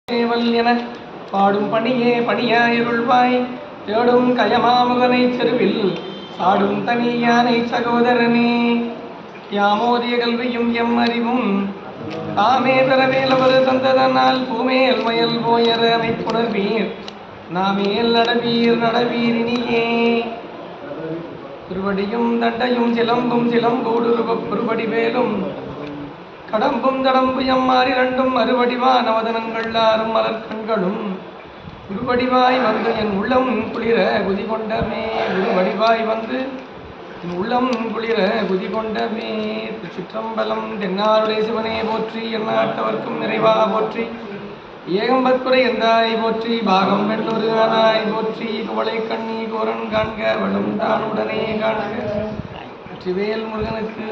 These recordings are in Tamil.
என பாடும் பணியே பணியாயிருள்வாய் தேடும் கயமாமுகனை செருவில் சாடும் தனி யானை சகோதரனே. யாமோதிய கல்வியும் எம் அறிவும் தாமே பெறவேலவர் தந்ததனால் பூமேல் மயல் போயர அமைப்புணர்வீர் நாமேல் நடவீர் நடவீரினியே. திருவடியும் தண்டையும் சிலம்பும் சிலம்போடுருவப் பெருவடி வேலும் கடம்பும் தடம்பு எம்மாறிரண்டும் அறுவடிவா நவதனங்கள் ஆறும் மலர் கண்களும் குருவடிவாய் வந்து என் உள்ளம் குளிர குதி கொண்டமே. குருவடிவாய் வந்து என் உள்ளம் குளிர குதி கொண்டமே. திருச்சிற்றம்பலம். தென்னாருடைய சிவனே போற்றி, எந்நாட்டவர்க்கும் நிறைவா போற்றி, ஏகம்பத்துரை எந்தாய் போற்றி, பாகம் வெள்ளொரு ஆனாய் போற்றி, குவளை கண்ணி கோரன் காண்க வளம் தான் உடனே காண்க. வெற்றிவேல் முருகனுக்கு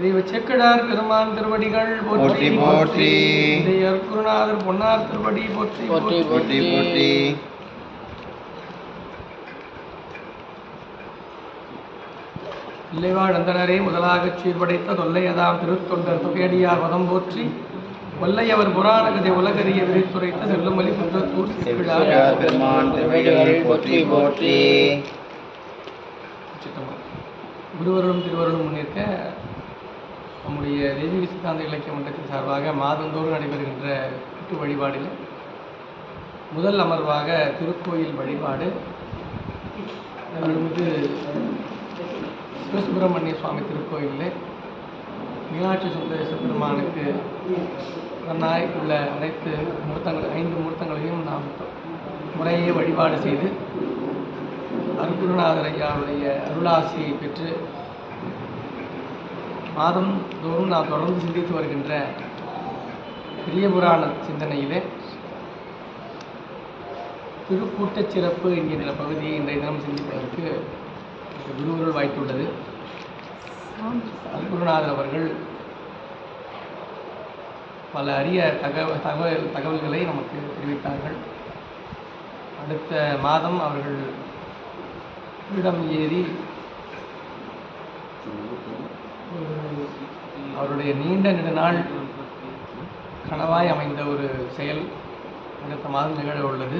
தெய்வ செக்கடார் பெருமான் திருவடிகள் போற்றி போற்றி. குருநாதர் பொன்னார் திருவடி போற்றி போற்றி போற்றி போற்றி. இல்லைவாழ் அந்தனரே முதலாகச் சீர்படைத்த தொல்லையதாம் திருத்தொண்டர் தொகையடியார் பதம் போற்றி வல்லையவர் புராண கதை உலகறிய விரித்துரைத்த செல்லுமலி குன்றத்தூர் செக்கடார் பெருமான் திருவடிகள் போற்றி போற்றி. குருவர்களும் திருவர்களும் முன்னிற்க நம்முடைய தெய்வீக சித்தாந்த இலக்கிய மன்றத்தின் சார்பாக மாதந்தோறும் நடைபெறுகின்ற கூட்டு வழிபாடில் முதல் அமர்வாக திருக்கோயில் வழிபாடு. அருள்மிகு சிவசுப்பிரமணிய சுவாமி திருக்கோயிலில் மீனாட்சி சுந்தரேச பெருமானுக்கு நன்னாய் உள்ள அனைத்து மூர்த்தங்கள் 5 மூர்த்தங்களையும் நாம் முறையே வழிபாடு செய்து அருகுருநாதர் ஐயாவுடைய அருளாசியை பெற்று மாதம் தோறும் நாம் தொடர்ந்து சிந்தித்து வருகின்ற பெரிய புராண சிந்தனையிலே திருக்கூட்டச் சிறப்பு என்கின்ற பகுதியை இன்றைய தினம் சிந்திப்பதற்கு குருவருள் வாய்த்துள்ளது. அருகுருநாதர் அவர்கள் பல அரிய தகவல்களை நமக்கு தெரிவித்தார்கள். அடுத்த மாதம் அவர்கள் இடம் ஏறி அவருடைய நீண்ட நெடுநாள் கனவாய் அமைந்த ஒரு செயல் அடுத்த மாதம் நிகழ உள்ளது.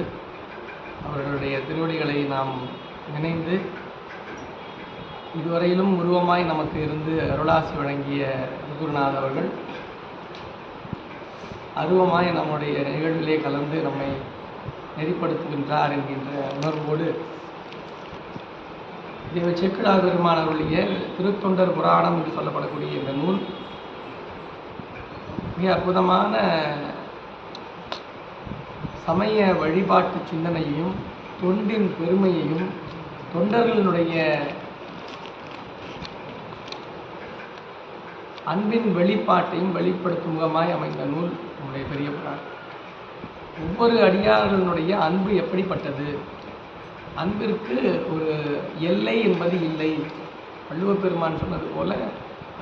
அவர்களுடைய திருவடிகளை நாம் நினைந்து இதுவரையிலும் உருவமாய் நமக்கு இருந்து அருளாசி வழங்கிய குருநாத் அவர்கள் அருவமாய் நம்முடைய நிகழ்விலே கலந்து நம்மை நெறிப்படுத்துகின்றார் என்கின்ற உணர்வோடு தெய்வ செக்கடார் பெருமானவருடைய திருத்தொண்டர் புராணம் என்று சொல்லப்படக்கூடிய இந்த நூல் மிக அற்புதமான சமய வழிபாட்டு சிந்தனையையும் தொண்டின் பெருமையையும் தொண்டர்களுடைய அன்பின் வெளிப்பாட்டையும் வெளிப்படுத்தும் முகமாய் அமைந்த நூல் நம்முடைய பெரிய புராணம். ஒவ்வொரு அடியார்களுடைய அன்பு எப்படிப்பட்டது, அன்பிற்கு ஒரு எல்லை என்பது இல்லை. வள்ளுவப் பெருமான் சொன்னது போல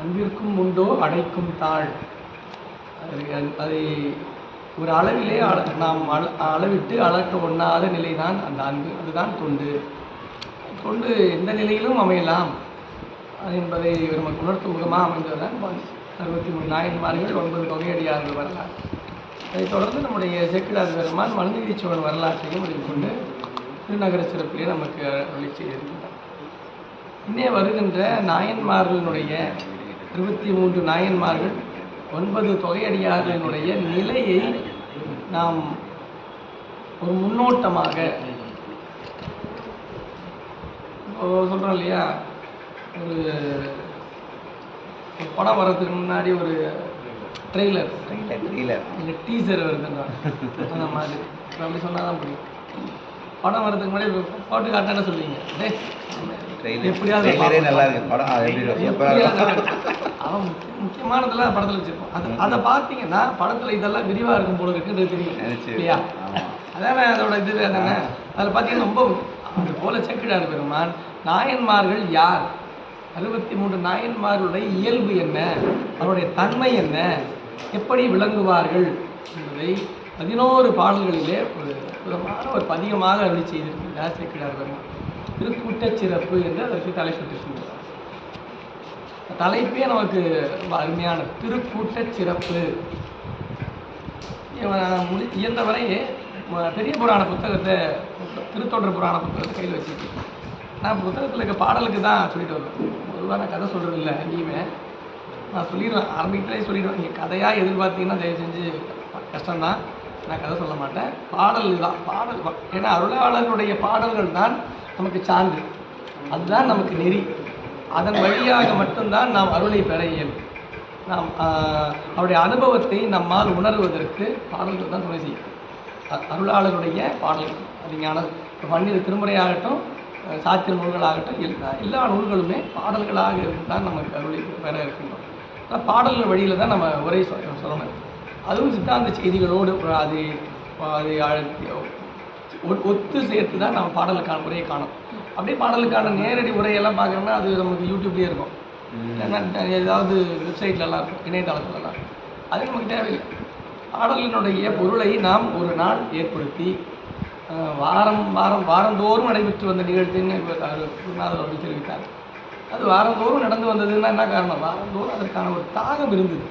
அன்பிற்கும் உண்டோ அடைக்கும் தாழ். அதை ஒரு அளவிலே நாம் அளவிட்டு அளக்க ஒண்ணாத நிலைதான் அந்த அன்பு. அதுதான் தொண்டு. தொண்டு எந்த நிலையிலும் அமையலாம் என்பதை நமக்கு உணர்த்தும் முகமாக அமைந்ததுதான் 63 நாயன்மார்கள் 9 தொகையடியார்கள் வரலாறு. அதைத் தொடர்ந்து நம்முடைய செக்கிடார் பெருமான் மனுநீதி சோழன் வரலாற்றையும் அதை கொண்டு திருநகர சிறப்பிலே நமக்கு அருளி செய்திருக்கின்றார். இன்னே வருகின்ற நாயன்மார்களுடைய 23 நாயன்மார்கள் 9 தொகையடியார்களினுடைய நிலையை நாம் ஒரு முன்னோட்டமாக சொல்கிறோம் இல்லையா. ஒரு படம் வர்றதுக்கு முன்னாடி ஒரு ட்ரெய்லர் இல்லை டீசர் வருதுன்னா அந்த மாதிரி அப்படி சொன்னால் தான் புரியும். படம் வர்றதுக்கு முன்னாடி பாட்டு காட்டான சொல்லுவீங்க, எப்படியாவது அவன் முக்கியமானதெல்லாம் படத்தில் வச்சுருப்போம். அதை பார்த்தீங்கன்னா படத்தில் இதெல்லாம் விரிவாக இருக்கும் போல இருக்குன்றது தெரியும் இல்லையா. அதானே அதோட இது தானே. அதில் பார்த்தீங்கன்னா ரொம்ப அது போல செக்கிடார் பெருமான் நாயன்மார்கள் யார், 63 நாயன்மார்களுடைய இயல்பு என்ன, அவருடைய தன்மை என்ன, எப்படி விளங்குவார்கள் என்பதை 11 பாடல்களிலே ஒரு அற்புதமான ஒரு பதிகமாக அருளி செய்திருக்கிறார் செக்கிடார் பெருமான். திருக்கூட்டச் சிறப்பு என்று அதற்கு தலை சுற்றி சொல்கிறார். தலைப்பே நமக்கு ரொம்ப அருமையான திருக்கூட்டச் சிறப்பு. இயன்ற வரை பெரிய புராண புத்தகத்தை, திருத்தொண்டர் புராண புத்தகத்தை கையில் வச்சுருக்கேன். நான் புத்தகத்தில் இருக்க பாடலுக்கு தான் சொல்லிட்டு வருவேன். பொதுவாக நான் கதை சொல்கிறது இல்லை எங்கேயுமே. நான் சொல்லிடுவேன், ஆரம்பிக்கலே சொல்லிடுவேன். நீங்கள் கதையாக எதிர்பார்த்தீங்கன்னா தயவு செஞ்சு கஷ்டம்தான். நான் கதை சொல்ல மாட்டேன். பாடல் தான் பாடல். ஏன்னா அருளாளருடைய பாடல்கள் தான் நமக்கு சான்று, அதுதான் நமக்கு நெறி. அதன் வழியாக மட்டும்தான் நாம் அருளை பெற இயலும். நாம் அவருடைய அனுபவத்தை நம்மால் உணர்வதற்கு பாடல்கள் தான் துணை செய்யும். அருளாளருடைய பாடல்கள் அது ஞான பன்னிரு திருமுறையாகட்டும், சாத்திர நூல்களாகட்டும், எல்லா நூல்களுமே பாடல்களாக இருந்தால் நமக்கு அருளை பெற இருக்கின்றோம். பாடல்கள் வழியில் தான் நம்ம உரை சொல்லணும். அதுவும் சித்தாந்த செய்திகளோடு அது ஒத்து சேர்த்து தான் நம்ம பாடலுக்கான உரையை காணும். அப்படியே பாடலுக்கான நேரடி உரையெல்லாம் பார்க்கணும்னா அது நமக்கு யூடியூப்லேயே இருக்கும், ஏதாவது வெப்சைட்லலாம் இருக்கும், இணையதளத்துலலாம். அது நமக்கு தேவையில்லை. பாடலினுடைய பொருளை நாம் ஒரு நாள் ஏற்படுத்தி வாரந்தோறும் நடைபெற்று வந்த நிகழ்ச்சின்னு குருநாதர் அவர்கள் தெரிவித்தார். அது வாரந்தோறும் நடந்து வந்ததுன்னா என்ன காரணம்? வாரந்தோறும் அதற்கான ஒரு தாகம் இருந்தது.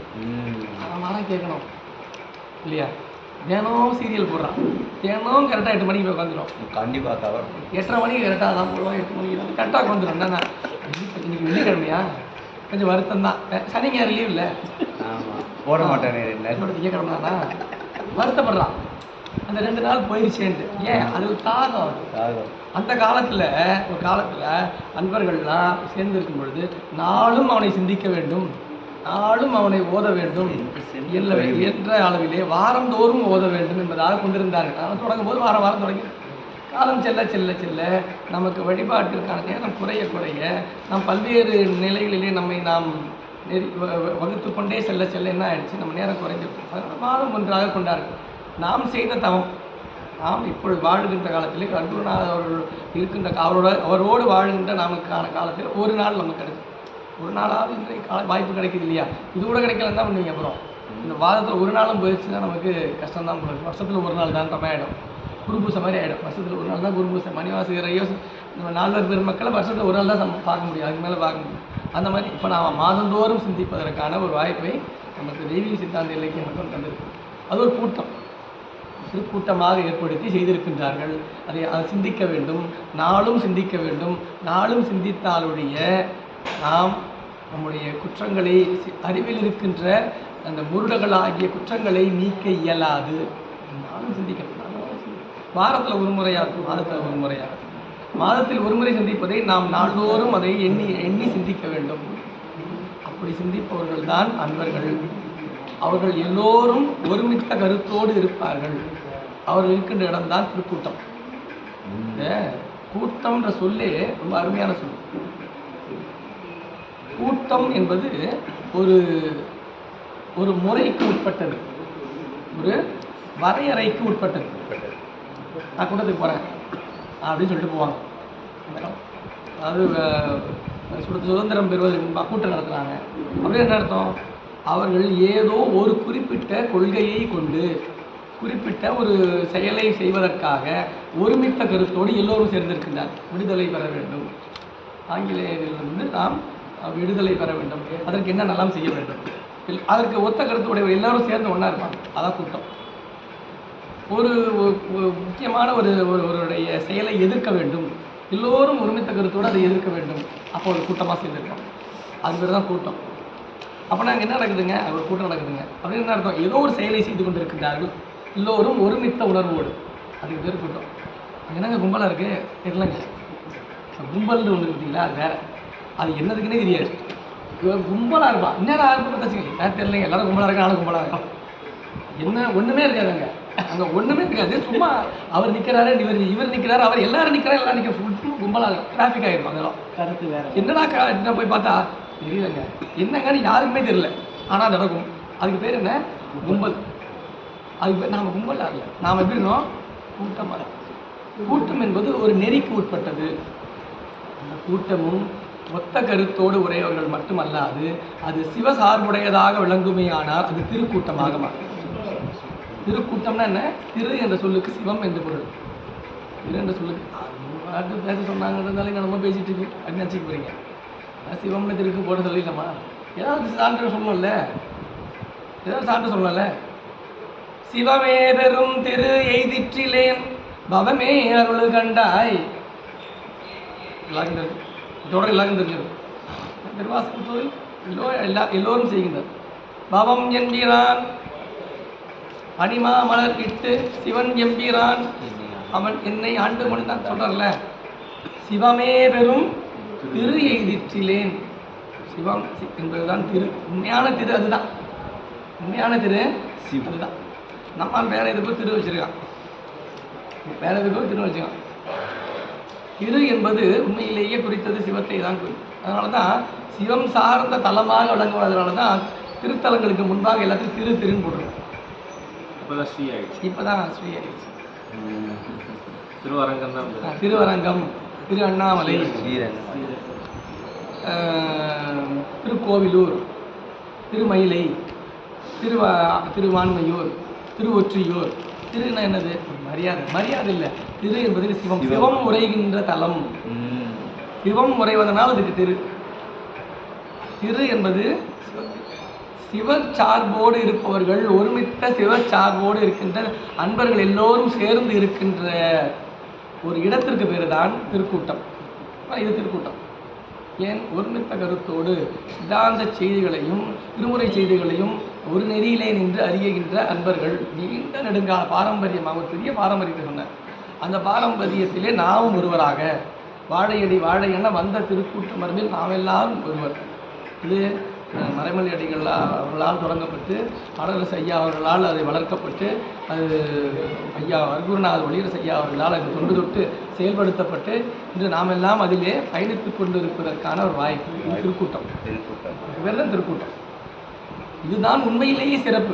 வாரம் கேட்கணும் இல்லையா? தினம் சீரியல் போடுறான், தினம் கரெக்டாக 8 மணிக்கு போய் உட்காந்துடும். கண்டிப்பாக தவறு. 8:30 மணிக்கு கரெக்டாக தான் போடுவோம். 8 மணிக்கு கரெக்டாக உட்காந்துடும். என்னன்னா இன்னைக்கு வெள்ளிக்கிழமையா, கொஞ்சம் வருத்தம் தான். சனி ஞாயிறு லீவ் இல்லை, போட மாட்டேன். என்னோட திங்கக்கிழமை தான் வருத்தப்படுறான். அந்த 2 நாள் போயிடுச்சேன்ட்டு. ஏன்? அது ஒரு தாகம். அந்த காலத்தில் ஒரு காலத்தில் அன்பர்கள்லாம் சேர்ந்து இருக்கும் பொழுது நாளும் அவனை சிந்திக்க வேண்டும், நாளும் அவனை ஓத வேண்டும் என்ற அளவிலே வாரந்தோறும் ஓத வேண்டும் என்பதாக கொண்டிருந்தார்கள். நான் தொடங்கும் போது வாரம் தொடங்கி காலம் செல்ல செல்ல செல்ல நமக்கு வழிபாட்டிற்கான நேரம் குறைய குறைய நாம் பல்வேறு நிலைகளிலே நம்மை நாம் வகுத்து கொண்டே செல்ல செல்ல என்ன ஆயிடுச்சு? நம்ம நேரம் குறைஞ்சிருக்கும். மாதம் ஒன்றாக கொண்டார்கள். நாம் செய்த தவம், நாம் இப்பொழுது வாழ்கின்ற காலத்திலே குருநாதர் அவர்கள் இருக்கின்ற அவரோடு வாழ்கின்ற நமக்கான காலத்தில் ஒரு நாள் நமக்கு கிடைக்கும். ஒரு நாளாவது இன்றைய வாய்ப்பு கிடைக்குது இல்லையா? இது கூட கிடைக்கலன்னு தான் பண்ணுவீங்க. அப்புறம் இந்த வாரத்தில் ஒரு நாளும் போயிடுச்சுன்னா நமக்கு கஷ்டம்தான் போடுறது. வருஷத்தில் ஒரு நாள் தான் நம்ம ஆகிடும், குருபூசை மாதிரி ஆகிடும். வருஷத்தில் ஒரு நாள் தான் குருபூசை. மணிவாசகரையோ நம்ம 4 பெருமக்களை வருஷத்தில் ஒரு நாள் தான் நம்ம பார்க்க முடியும், அதுக்கு மேலே பார்க்க முடியும். அந்த மாதிரி இப்போ நாம் மாதந்தோறும் சிந்திப்பதற்கான ஒரு வாய்ப்பை நமக்கு தெய்வீக சித்தாந்த இலக்கியம் மட்டும் தந்திருக்கு. அது ஒரு கூட்டம், திருக்கூட்டமாக ஏற்படுத்தி செய்திருக்கின்றார்கள். அதை சிந்திக்க வேண்டும், நாளும் சிந்திக்க வேண்டும். நாளும் சிந்தித்தாலுடைய நாம் நம்முடைய குற்றங்களை, அறிவில் இருக்கின்ற அந்த முருடர்களாகிய குற்றங்களை நீக்க இயலாது. நாளும் சிந்திக்க வேண்டும். வாரத்தில் ஒரு முறையாகும், மாதத்தில் ஒரு முறையாகும். மாதத்தில் ஒரு முறை சிந்திப்பதை நாம் நாள்தோறும் அதை எண்ணி சிந்திக்க வேண்டும். அப்படி சிந்திப்பவர்கள் தான் அன்பர்கள். அவர்கள் எல்லோரும் ஒருமித்த கருத்தோடு இருப்பார்கள். அவர்கள் இருக்கின்ற இடம்தான் திருக்கூட்டம். இந்த கூட்டம்ன்ற சொல்லே ரொம்ப அருமையான சொல். கூட்டம் என்பது ஒரு முறைக்கு உட்பட்டது, ஒரு வரையறைக்கு உட்பட்டது. நான் கூட்டத்துக்கு போகிறேன் அப்படின்னு சொல்லிட்டு போவாங்க. அதாவது சுதந்திரம் பெறுவது கூட்டம் நடத்துகிறாங்க அப்படின்னு என்ன அர்த்தம்? அவர்கள் ஏதோ ஒரு குறிப்பிட்ட கொள்கையை கொண்டு குறிப்பிட்ட ஒரு செயலை செய்வதற்காக ஒருமித்த கருத்தோடு எல்லோரும் சேர்ந்திருக்கின்றார். விடுதலை பெற வேண்டும், ஆங்கிலேயரிலிருந்து நாம் விடுதலை பெற வேண்டும், அதற்கு என்னென்னலாம் செய்ய வேண்டும், அதற்கு ஒத்த கருத்துடைய எல்லாரும் சேர்ந்து ஒன்றா இருப்பாங்க. அதான் கூட்டம். ஒரு முக்கியமான ஒருவருடைய செயலை எதிர்க்க வேண்டும், எல்லோரும் ஒருமித்த கருத்தோடு அதை எதிர்க்க வேண்டும். அப்போ ஒரு கூட்டமாக சேர்ந்துருக்கோம், அது பேர் தான் கூட்டம். அப்போ நாங்கள் என்ன நடக்குதுங்க? ஒரு கூட்டம் நடக்குதுங்க அப்படின்னு என்ன அர்த்தம்? ஏதோ ஒரு செயலை செய்து கொண்டிருக்கின்றார்கள் எல்லோரும் ஒருமித்த உணர்வோடு, அதுக்கு பேர் கூட்டம். அங்கே என்னங்க கும்பலாக இருக்குது தெரியலங்க. கும்பல்னு ஒன்று இருக்குங்களா, அது வேறு. அது என்னதுக்குன்னே தெரியாது. கும்பலாக இருப்பான், என்னடா இருக்கும் தச்சுங்க தெரியலைங்க. எல்லாரும் கும்பலாக இருக்கா, நானும் கும்பலாக இருக்கும். என்ன ஒன்றுமே இருக்காதுங்க அங்கே, ஒன்றுமே இருக்காது. சும்மா அவர் நிற்கிறாரு, இவர் நிற்கிறாரு, அவர் எல்லாரும் நிற்கிறாரு, எல்லாம் நிற்கிற ஃபுல் கும்பலாக இருக்கும். டிராஃபிக் ஆகிடும். அதெல்லாம் கருத்து வேறு. என்னடா என்ன போய் பார்த்தா தெரியலங்க, என்னங்கன்னு யாருக்குமே தெரியல. ஆனால் நடக்கும். அதுக்கு பேர் என்ன? கும்பல். அதுக்கு பேர் நாம் கும்பலாக இல்லை, நாம் எப்படி இருந்தோம்? கூட்டமாக. கூட்டம் என்பது ஒரு நெறிக்கு உட்பட்டது. அந்த கூட்டமும் ஒத்த கருத்தோடு உடையவர்கள் மட்டுமல்லாது அது சிவசார்புடையதாக விளங்குமே. ஆனால் அது திருக்கூட்டமாக மாறும். திருக்கூட்டம்னா என்ன? திரு என்ற சொல்லுக்கு சிவம் என்று பொருள். திரு என்ற சொல்லுக்கு அது பேச சொன்னாங்கன்றதாலே நம்ம பேசிட்டு இருக்கு அப்படின்னு நினச்சிக்க போகிறீங்க. சிவம்னு திருக்கு போட சொல்லிடலாமா? ஏதாவது சான்று சொல்லணும்ல, ஏதாவது சான்று சொல்லல. சிவமே பெரும் திரு எய்திற்றிலேன் பவமே அருள் கண்டாய். இதோட எல்லாரும் தெரிஞ்சிடும். திருவாசகம் எல்லோரும் செய்கின்றார். பவம் என்கிறான் அனிமா மலர் இட்டு சிவன் எம்பிரான் அவன் என்னை ஆண்டு கொண்டான் சொல்றார்ல. சிவமே பெரும் திரு எய்திற்றிலேன். சிவம் என்பதுதான் திரு, உண்மையான திரு அதுதான். உண்மையான திரு அதுதான். நம்மால் வேற எதுக்கும் திரு வச்சிருக்கான், வேற எதுக்கும் திரு வச்சிருக்கான். திரு என்பது உண்மையிலேயே குறித்தது சிவத்தை தான் குறிக்கும். அதனால தான் சிவம் சார்ந்த தலமாக விளங்குவதனால தான் திருத்தலங்களுக்கு முன்பாக எல்லாத்தையும் திரு திருன்னு போட்டுருக்கோம். இப்போதான் ஸ்ரீ ஆயிடுச்சு. திருவரங்கம் தான். திருவரங்கம், திரு அண்ணாமலை, திருக்கோவிலூர், திருமயிலை, திருவான்மையூர், திருவொற்றியூர். திருன்னா என்னது? மரியாதை. மரியாதை இல்லை, திரு என்பது சிவம். சிவம் உரைகின்ற தலம். சிவம் உரைவதனால் அதுக்கு திரு. திரு என்பது சிவச்சார்போடு இருப்பவர்கள், ஒருமித்த சிவச்சார்போடு இருக்கின்ற அன்பர்கள் எல்லோரும் சேர்ந்து இருக்கின்ற ஒரு இடத்திற்கு பேரு தான் திருக்கூட்டம். இது திருக்கூட்டம். ஏன்? ஒருமித்த கருத்தோடு சித்தாந்த செய்திகளையும் திருமுறை செய்திகளையும் ஒரு நெறியிலே நின்று அறியுகின்ற அன்பர்கள், நீண்ட நெடுங்கால பாரம்பரியமாக ஒரு பெரிய பாரம்பரியத்தை சொன்னார். அந்த பாரம்பரியத்திலே நாமும் ஒருவராக வாழையடி வாழையென வந்த திருக்கூட்ட மரபில் நாம் எல்லாரும் ஒருவர். இது மறைமலை அடிகள் அவர்களால் தொடங்கப்பட்டு அழகரசு ஐயா அவர்களால் அது வளர்க்கப்பட்டு அது ஐயா வர்குருநாத் ஒளியரசு ஐயா அவர்களால் அது தொண்டு தொட்டு செயல்படுத்தப்பட்டு இன்று நாம் எல்லாம் அதிலே பயணித்து கொண்டு இருப்பதற்கான ஒரு வாய்ப்பு திருக்கூட்டம். பேர் தான் திருக்கூட்டம். இதுதான் உண்மையிலேயே சிறப்பு.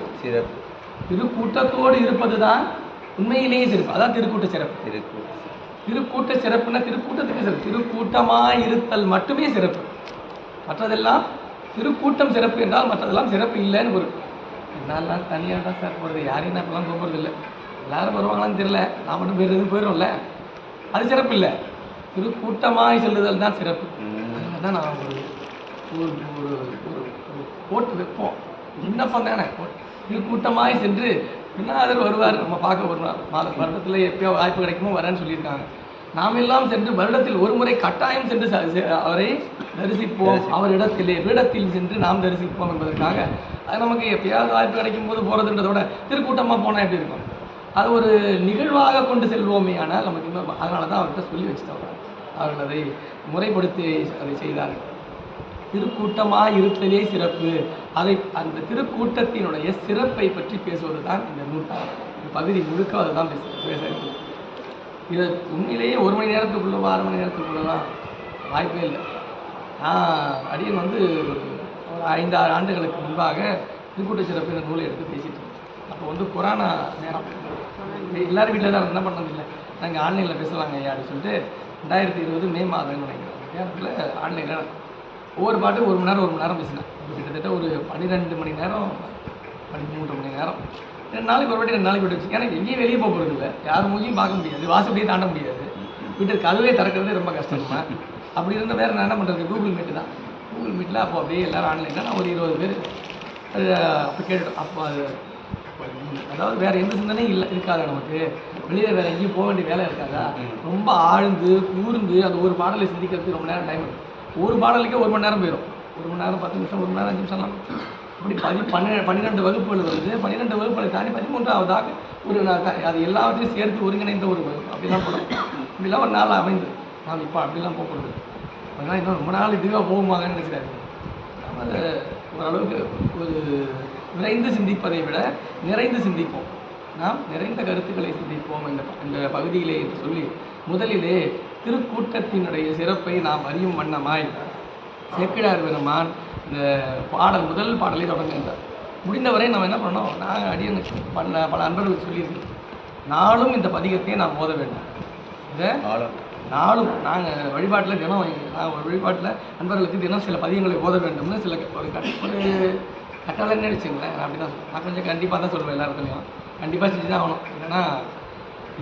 திருக்கூட்டத்தோடு இருப்பது தான் உண்மையிலேயே சிறப்பு. அதான் திருக்கூட்ட சிறப்பு. திருக்கூட்ட சிறப்புன்னா திருக்கூட்டத்துக்கு சிறப்பு. திருக்கூட்டமாய் இருத்தல் மட்டுமே சிறப்பு. மற்றதெல்லாம் திருக்கூட்டம் சிறப்பு என்றால் மற்றதெல்லாம் சிறப்பு இல்லைன்னு ஒரு என்னெல்லாம் தனியாக தான் சார் போகிறது. யாரையும் நான் இப்போலாம் போகிறது இல்லை. எல்லாரும் வருவாங்களான்னு தெரியல, நான் மட்டும் பேர் எதுவும் போயிடும்ல, அது சிறப்பு இல்லை. திருக்கூட்டமாய் செல்லுதல் தான் சிறப்பு. அதனால தான் நான் ஒரு ஒரு ஒரு போட்டு வைப்போம், விண்ணப்பம் தானே. திருக்கூட்டமாய் சென்று பின்னாதர் வருவார், நம்ம பார்க்க வருவார். வருடத்தில் எப்பயோ வாய்ப்பு கிடைக்குமோ வரேன்னு சொல்லியிருக்காங்க. நாம் எல்லாம் சென்று வருடத்தில் ஒரு முறை கட்டாயம் சென்று அவரை தரிசிப்போம். அவரிடத்திலே பீடத்தில் சென்று நாம் தரிசிப்போம் என்பதற்காக அது நமக்கு எப்பயாவது வாய்ப்பு கிடைக்கும் போது போகிறதுன்றதோட திருக்கூட்டமாக போனால் எப்படி இருக்கும்? அது ஒரு நிகழ்வாக கொண்டு செல்வோமே. ஆனால் நமக்கு இன்னும் அதனால தான் அவர்கிட்ட சொல்லி வச்சுட்டோம். அவர்கள் அதை முறைப்படுத்தி அதை செய்தார்கள். திருக்கூட்டமாக இருத்தலே சிறப்பு. அதை அந்த திருக்கூட்டத்தினுடைய சிறப்பை பற்றி பேசுவது தான் இந்த நூற்றாண்டு. இந்த பகுதி முழுக்க அதை தான் பேச. இதை உண்மையிலேயே ஒரு மணி நேரத்துக்குள்ளே 6 மணி நேரத்துக்குள்ளதான் வாய்ப்பே இல்லை. அடியன் ஒரு 5-6 ஆண்டுகளுக்கு முன்பாக திருக்கூட்ட சிறப்பு இந்த நூலை எடுத்து பேசிட்டு இருக்கேன். அப்போ கொரோனா நேரம், எல்லோரும் வீட்டில் தான் என்ன பண்ணதில்லை, நாங்கள் ஆன்லைனில் பேசலாங்க ஐயா அப்படின்னு சொல்லிட்டு 2020 மே மாதம் நினைக்கிறேன் நேரத்தில் ஆன்லைனில் ஒவ்வொரு பாட்டு 1 மணி நேரம் பேசினேன். கிட்டத்தட்ட ஒரு 12 மணி நேரம் 13 மணி நேரம். 2 நாளைக்கு ஒரு வாட்டி 2 நாளைக்கு விட்டு வச்சு. ஏன்னா எங்கேயும் வெளியே போக போகிறது இல்லை, யார் மூஞ்சியும் பார்க்க முடியாது, வாசப்படியே தாண்ட முடியாது, வீட்டுக்கு கதவே திறக்கிறதே ரொம்ப கஷ்டமா. அப்படி இருந்த வேறு நான் என்ன பண்ணுறது, கூகுள் மீட்டு தான். கூகுள் மீட்டில் அப்போ அப்படியே எல்லோரும் ஆன்லைனில் நான் ஒரு 20 பேர் அப்போ கேட்டுட்டோம். அப்போ அது அதாவது வேறு எந்த சிந்தனையும் இருக்காதா நமக்கு, வெளியே வேறு எங்கேயும் போக வேண்டிய வேலை இருக்காதா, ரொம்ப ஆழ்ந்து கூர்ந்து அந்த ஒரு பாடலை சிந்திக்கிறதுக்கு ரொம்ப நேரம் டைம் இருக்கும். ஒரு பாடலுக்கே 1 மணி நேரம் போயிடும். 1 மணி நேரம் 10 நிமிஷம், 1 மணி நேரம் 5 நிமிஷம்லாம். அப்படி 12 வகுப்புகள் வருது. 12 வகுப்புகளை தாண்டி 13ஆவதாக ஒரு அது எல்லாத்தையும் சேர்த்து ஒருங்கிணைந்த ஒரு வகுப்பு அப்படிலாம் போடும். இப்படிலாம் ஒரு நாள் அமைந்து நாம் இப்போ அப்படிலாம் போகக்கூடாது. அதனால் இன்னும் ரொம்ப நாள் இதுவாக போகுமாங்கன்னு நினைக்கிறாரு. நம்ம அதை ஓரளவுக்கு ஒரு விரைந்து சிந்திப்பதை விட நிறைந்து சிந்திப்போம். நாம் நிறைந்த கருத்துக்களை சிந்திப்போம் இந்த பகுதியிலே என்று சொல்லி முதலிலே திருக்கூட்டத்தினுடைய சிறப்பை நாம் அறியும் வண்ணமாய் சேக்கிழார் பெருமான் இந்த முதல் பாடலை தொடங்குகின்றார். முடிந்தவரை நம்ம என்ன பண்ணோம், நாங்கள் அடியனுக்கு பல அன்பர்களுக்கு சொல்லியிருக்கோம், நாளும் இந்த பதிகத்தை நாம் ஓத வேண்டும். இந்த நாளும் நாங்கள் வழிபாட்டில் தினம் நாங்கள் வழிபாட்டில் அன்பர்களுக்கு தினம் சில பதிகங்களை ஓத வேண்டும்னு சில ஒரு கட்டளைன்னு வச்சுங்களேன். நான் அப்படி தான் நான் கொஞ்சம் கண்டிப்பாக தான் சொல்லுவேன். எல்லா இடத்துலையும் கண்டிப்பாக செஞ்சு தான் ஆகணும்.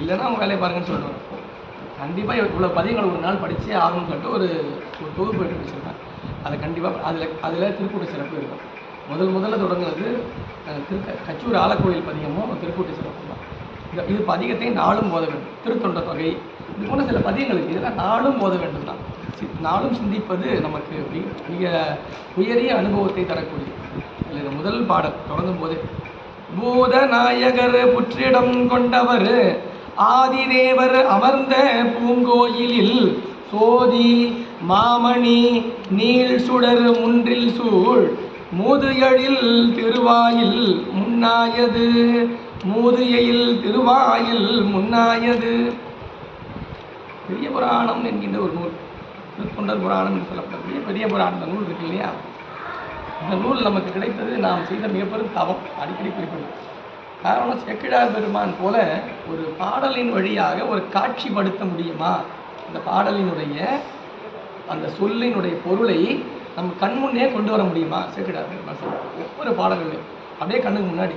இல்லைன்னா அவங்க வேலையை பாருங்கன்னு சொல்லுவேன். கண்டிப்பாக இவ்வளோ பதிகங்களை ஒரு நாள் படித்தே ஆகணும்னு சொல்லிட்டு ஒரு தொகுப்பு எடுத்து வச்சுருக்கேன். அதை கண்டிப்பாக அதில் திருக்கூட்ட சிறப்பு இருக்கும். முதல்ல தொடங்குறது கச்சூர் ஆலக்கோயில் பதிகமும் திருக்கூட்டி சிறப்பும் தான். இது பதிகத்தை நாளும் போத வேண்டும். திருத்தொண்ட தொகை இது போன்ற சில பதிகங்களுக்கு இதெல்லாம் நாளும் போத வேண்டும் தான். நாளும் சிந்திப்பது நமக்கு மிக உயரிய அனுபவத்தை தரக்கூடிய இல்லை. முதல் பாடல் தொடங்கும் போது பூதநாயகர் புற்றிடம் கொண்டவர் ஆதிதேவர் அமர்ந்த பூங்கோயிலில் சோதி மாமணி நீள் சுடர் முன்றில் சூழ் மூதுயழில் திருவாயில் முன்னாயது. மூதுயையில் திருவாயில் முன்னாயது. பெரிய புராணம் என்கின்ற ஒரு நூல், திருத்தொண்டர் புராணம் என்று சொல்லப்படக்கூடிய பெரிய புராண நூல் இருக்கு இல்லையா? இந்த நூல் நமக்கு கிடைத்தது நாம் செய்த மிகப்பெரும் தவம். அடிக்கடி குறிப்பிடும் காரணம், சேக்கிழார் பெருமான் போல ஒரு பாடலின் வழியாக ஒரு காட்சிப்படுத்த முடியுமா? அந்த பாடலினுடைய அந்த சொல்லினுடைய பொருளை நம்ம கண் முன்னே கொண்டு வர முடியுமா? சேக்கிழார் பெருமான் ஒவ்வொரு பாடல்களையும் அப்படியே கண்ணுக்கு முன்னாடி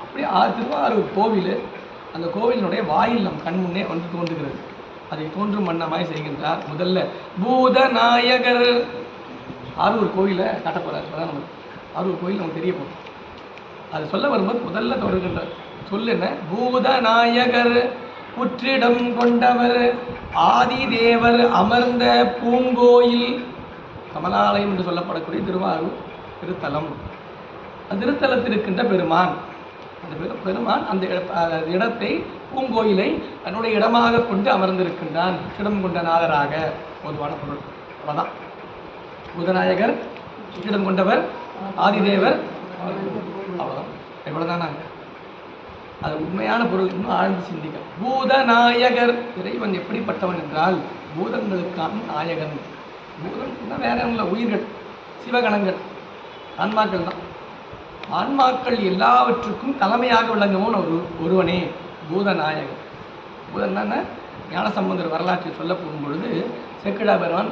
அப்படியே திருவாரூர் கோவில், அந்த கோவிலினுடைய வாயில் நம் கண் முன்னே வந்து தோன்றுகிறது. அதை தோன்றும் வண்ணமாய் செய்கின்றார். முதல்ல பூதநாயகர் ஆரூர் கோயிலை காட்ட போகிறார். இப்போதான் நமக்கு ஆரூர் கோயில் நமக்கு தெரிய போகும். அது சொல்ல வரும்போது முதல்ல தொடர்கின்ற சொல் என்ன? பூதநாயகர் புற்றிடம் கொண்டவர் ஆதிதேவர் அமர்ந்த பூங்கோயில். கமலாலயம் என்று சொல்லப்படக்கூடிய திருவாரூர் திருத்தலம். அந்த திருத்தலத்தில் இருக்கின்ற பெருமான், அந்த பெருமான் அந்த இடத்தை பூங்கோயிலை தன்னுடைய இடமாக கொண்டு அமர்ந்திருக்கின்றான். இடம் கொண்ட நாதராக பொதுவான பொருள் அவ்வளோதான். பூதநாயகர் இடம் கொண்டவர் ஆதிதேவர், அவ்வளோதான். இவ்வளோதானா? அது உண்மையான பொருள் இன்னும் ஆழ்ந்து சிந்திக்க. பூதநாயகர் இறைவன் எப்படிப்பட்டவன் என்றால் பூதங்களுக்கான நாயகன். பூதம்னா வேற உள்ள உயிர்கள், சிவகணங்கள், ஆன்மாக்கள் தான். ஆன்மாக்கள் எல்லாவற்றுக்கும் தலைமையாக விளங்குவோன் ஒருவனே பூதநாயகன். பூதன்னா ஞானசம்பந்தர் வரலாற்றில் சொல்ல போகும்பொழுது சேக்கிழார் பெருமான்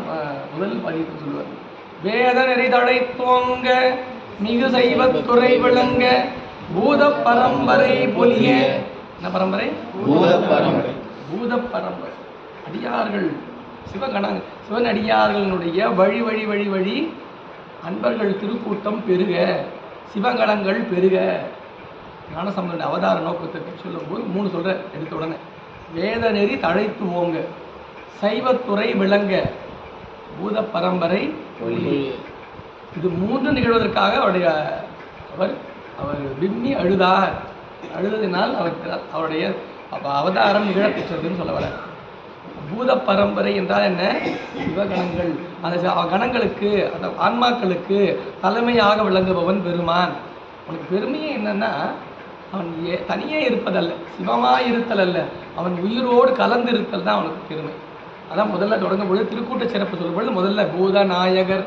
முதல் பதியத்தில் சொல்லுவார், வேத நெறி தழைத்தோங்க மிகு செய்வத்துறை விளங்க பூத பரம்பரை பொலிய. என்ன பரம்பரை? பூத பரம்பரை. அடியார்கள் சிவன் அடியார்களுடைய வழி வழி வழி வழி அன்பர்கள் திருக்கூட்டம் பெருக, சிவகணங்கள் பெருக. ஞானசம்பந்தனுடைய அவதார நோக்கத்திற்கு சொல்லும்போது 3 சொல்ற எடுத்த உடனே. வேத நெறி தழைத்து ஓங்க, சைவத்துறை விளங்க, பூத பரம்பரை. இது 3 நிகழ்வதற்காக அவர் விம்மி அழுதார். அழுததினால் அவருடைய அவதாரம் நிகழப்பெற்றதுன்னு சொல்ல வர. பூத பரம்பரை என்றால் என்ன? சிவகணங்கள், அந்த கணங்களுக்கு, அந்த ஆன்மாக்களுக்கு தலைமையாக விளங்குபவன் பெருமான். அவனுக்கு பெருமையே என்னன்னா, அவன் தனியே இருப்பதல்ல, சிவமாய் இருத்தல் அல்ல, அவன் உயிரோடு கலந்து இருத்தல் தான் அவனுக்கு பெருமை. அதான் முதல்ல தொடங்கும் பொழுது திருக்கூட்ட சிறப்பு சொல்லும் பொழுது முதல்ல பூதநாயகர்.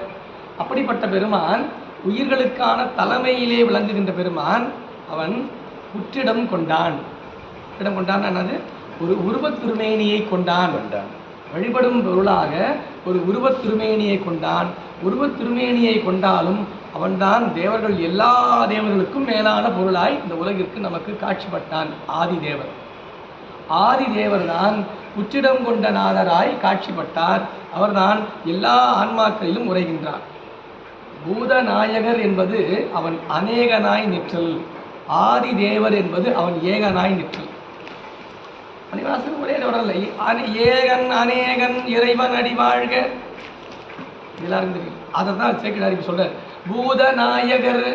அப்படிப்பட்ட பெருமான், உயிர்களுக்கான தலைமையிலே விளங்குகின்ற பெருமான், அவன் புற்றிடம் கொண்டான். இடம் கொண்டான் என்னது? ஒரு உருவத் திருமேனியை கொண்டான். வழிபடும் பொருளாக ஒரு உருவத் திருமேனியை கொண்டான். உருவத் திருமேனியை கொண்டாலும் அவன்தான் தேவர்கள் எல்லா தேவர்களுக்கும் மேலான பொருளாய் இந்த உலகிற்கு நமக்கு காட்சிப்பட்டான். ஆதிதேவர். ஆதிதேவர் தான் புற்றிடம் கொண்ட நாதராய் காட்சிப்பட்டார். அவர்தான் எல்லா ஆன்மாக்களிலும் உரைகின்றார். பூதநாயகர் என்பது அவன் அநேகனாய் நிற்றல். ஆதிதேவர் என்பது அவன் ஏகனாய் நிற்றல். மணிவாசன் ஒரே தொடரல. ஏகன் அநேகன் இறைவன் அடி வாழ்க. எல்லாரும் தெரியும். அதை தான் சேக்கிழார் சொல்றார். பூதநாயகர்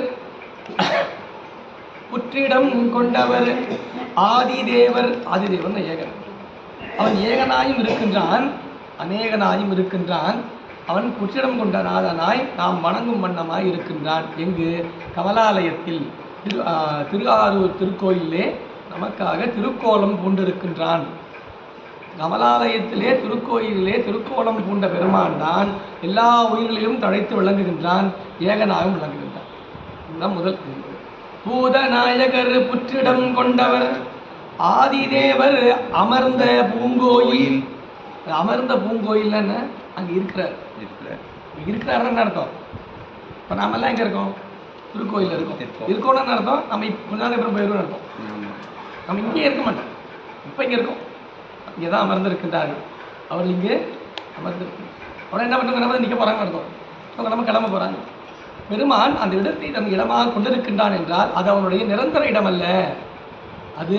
புற்றிடம் கொண்டவர் ஆதிதேவர். ஆதிதேவன் ஏகன். அவன் ஏகனாயும் இருக்கின்றான், அநேகனாயும் இருக்கின்றான். அவன் புற்றிடம் கொண்ட நாதனாய் நாம் வணங்கும் வண்ணமாய் இருக்கின்றான். எங்கு? கமலாலயத்தில் திருஆரூர் திருக்கோயிலே நமக்காக திருக்கோலம் பூண்டிருக்கின்றான். கமலாலயத்திலே திருக்கோயிலே திருக்கோலம் பூண்ட பெருமான் தான் எல்லா உயிர்களிலும் தழைத்து விளங்குகின்றான், ஏகனாகவும் விளங்குகின்றான். இதுதான் முதல். பூதநாயகர் புற்றிடம் கொண்டவர் ஆதிதேவர் அமர்ந்த பூங்கோயில். அமர்ந்த பூங்கோயில் என்ன? அங்கே இருக்கிறாருன்னு அர்த்தம். இப்போ நாமெல்லாம் எங்கே இருக்கோம்? திருக்கோயிலில் இருக்கோம். இருக்கோன்னு அர்த்தம் நம்ம கொஞ்ச நாள் அப்புறம் போயிடுவோம்னு அர்த்தம். நம்ம இங்கே இருக்க மாட்டோம், இப்போ இங்கே இருக்கோம். இங்கே தான் அமர்ந்திருக்கின்றார்கள். அவர்கள் இங்கே அமர்ந்திருக்கு. உடனே என்ன பண்ணுறாங்க? நம்ம நிற்க போகிறாங்கன்னு அர்த்தம். அவங்க நம்ம கிளம்ப போகிறாங்க. பெருமான் அந்த இடத்தை தன் இடமாக கொண்டிருக்கின்றான் என்றால் அது அவனுடைய நிரந்தர இடம் அல்ல. அது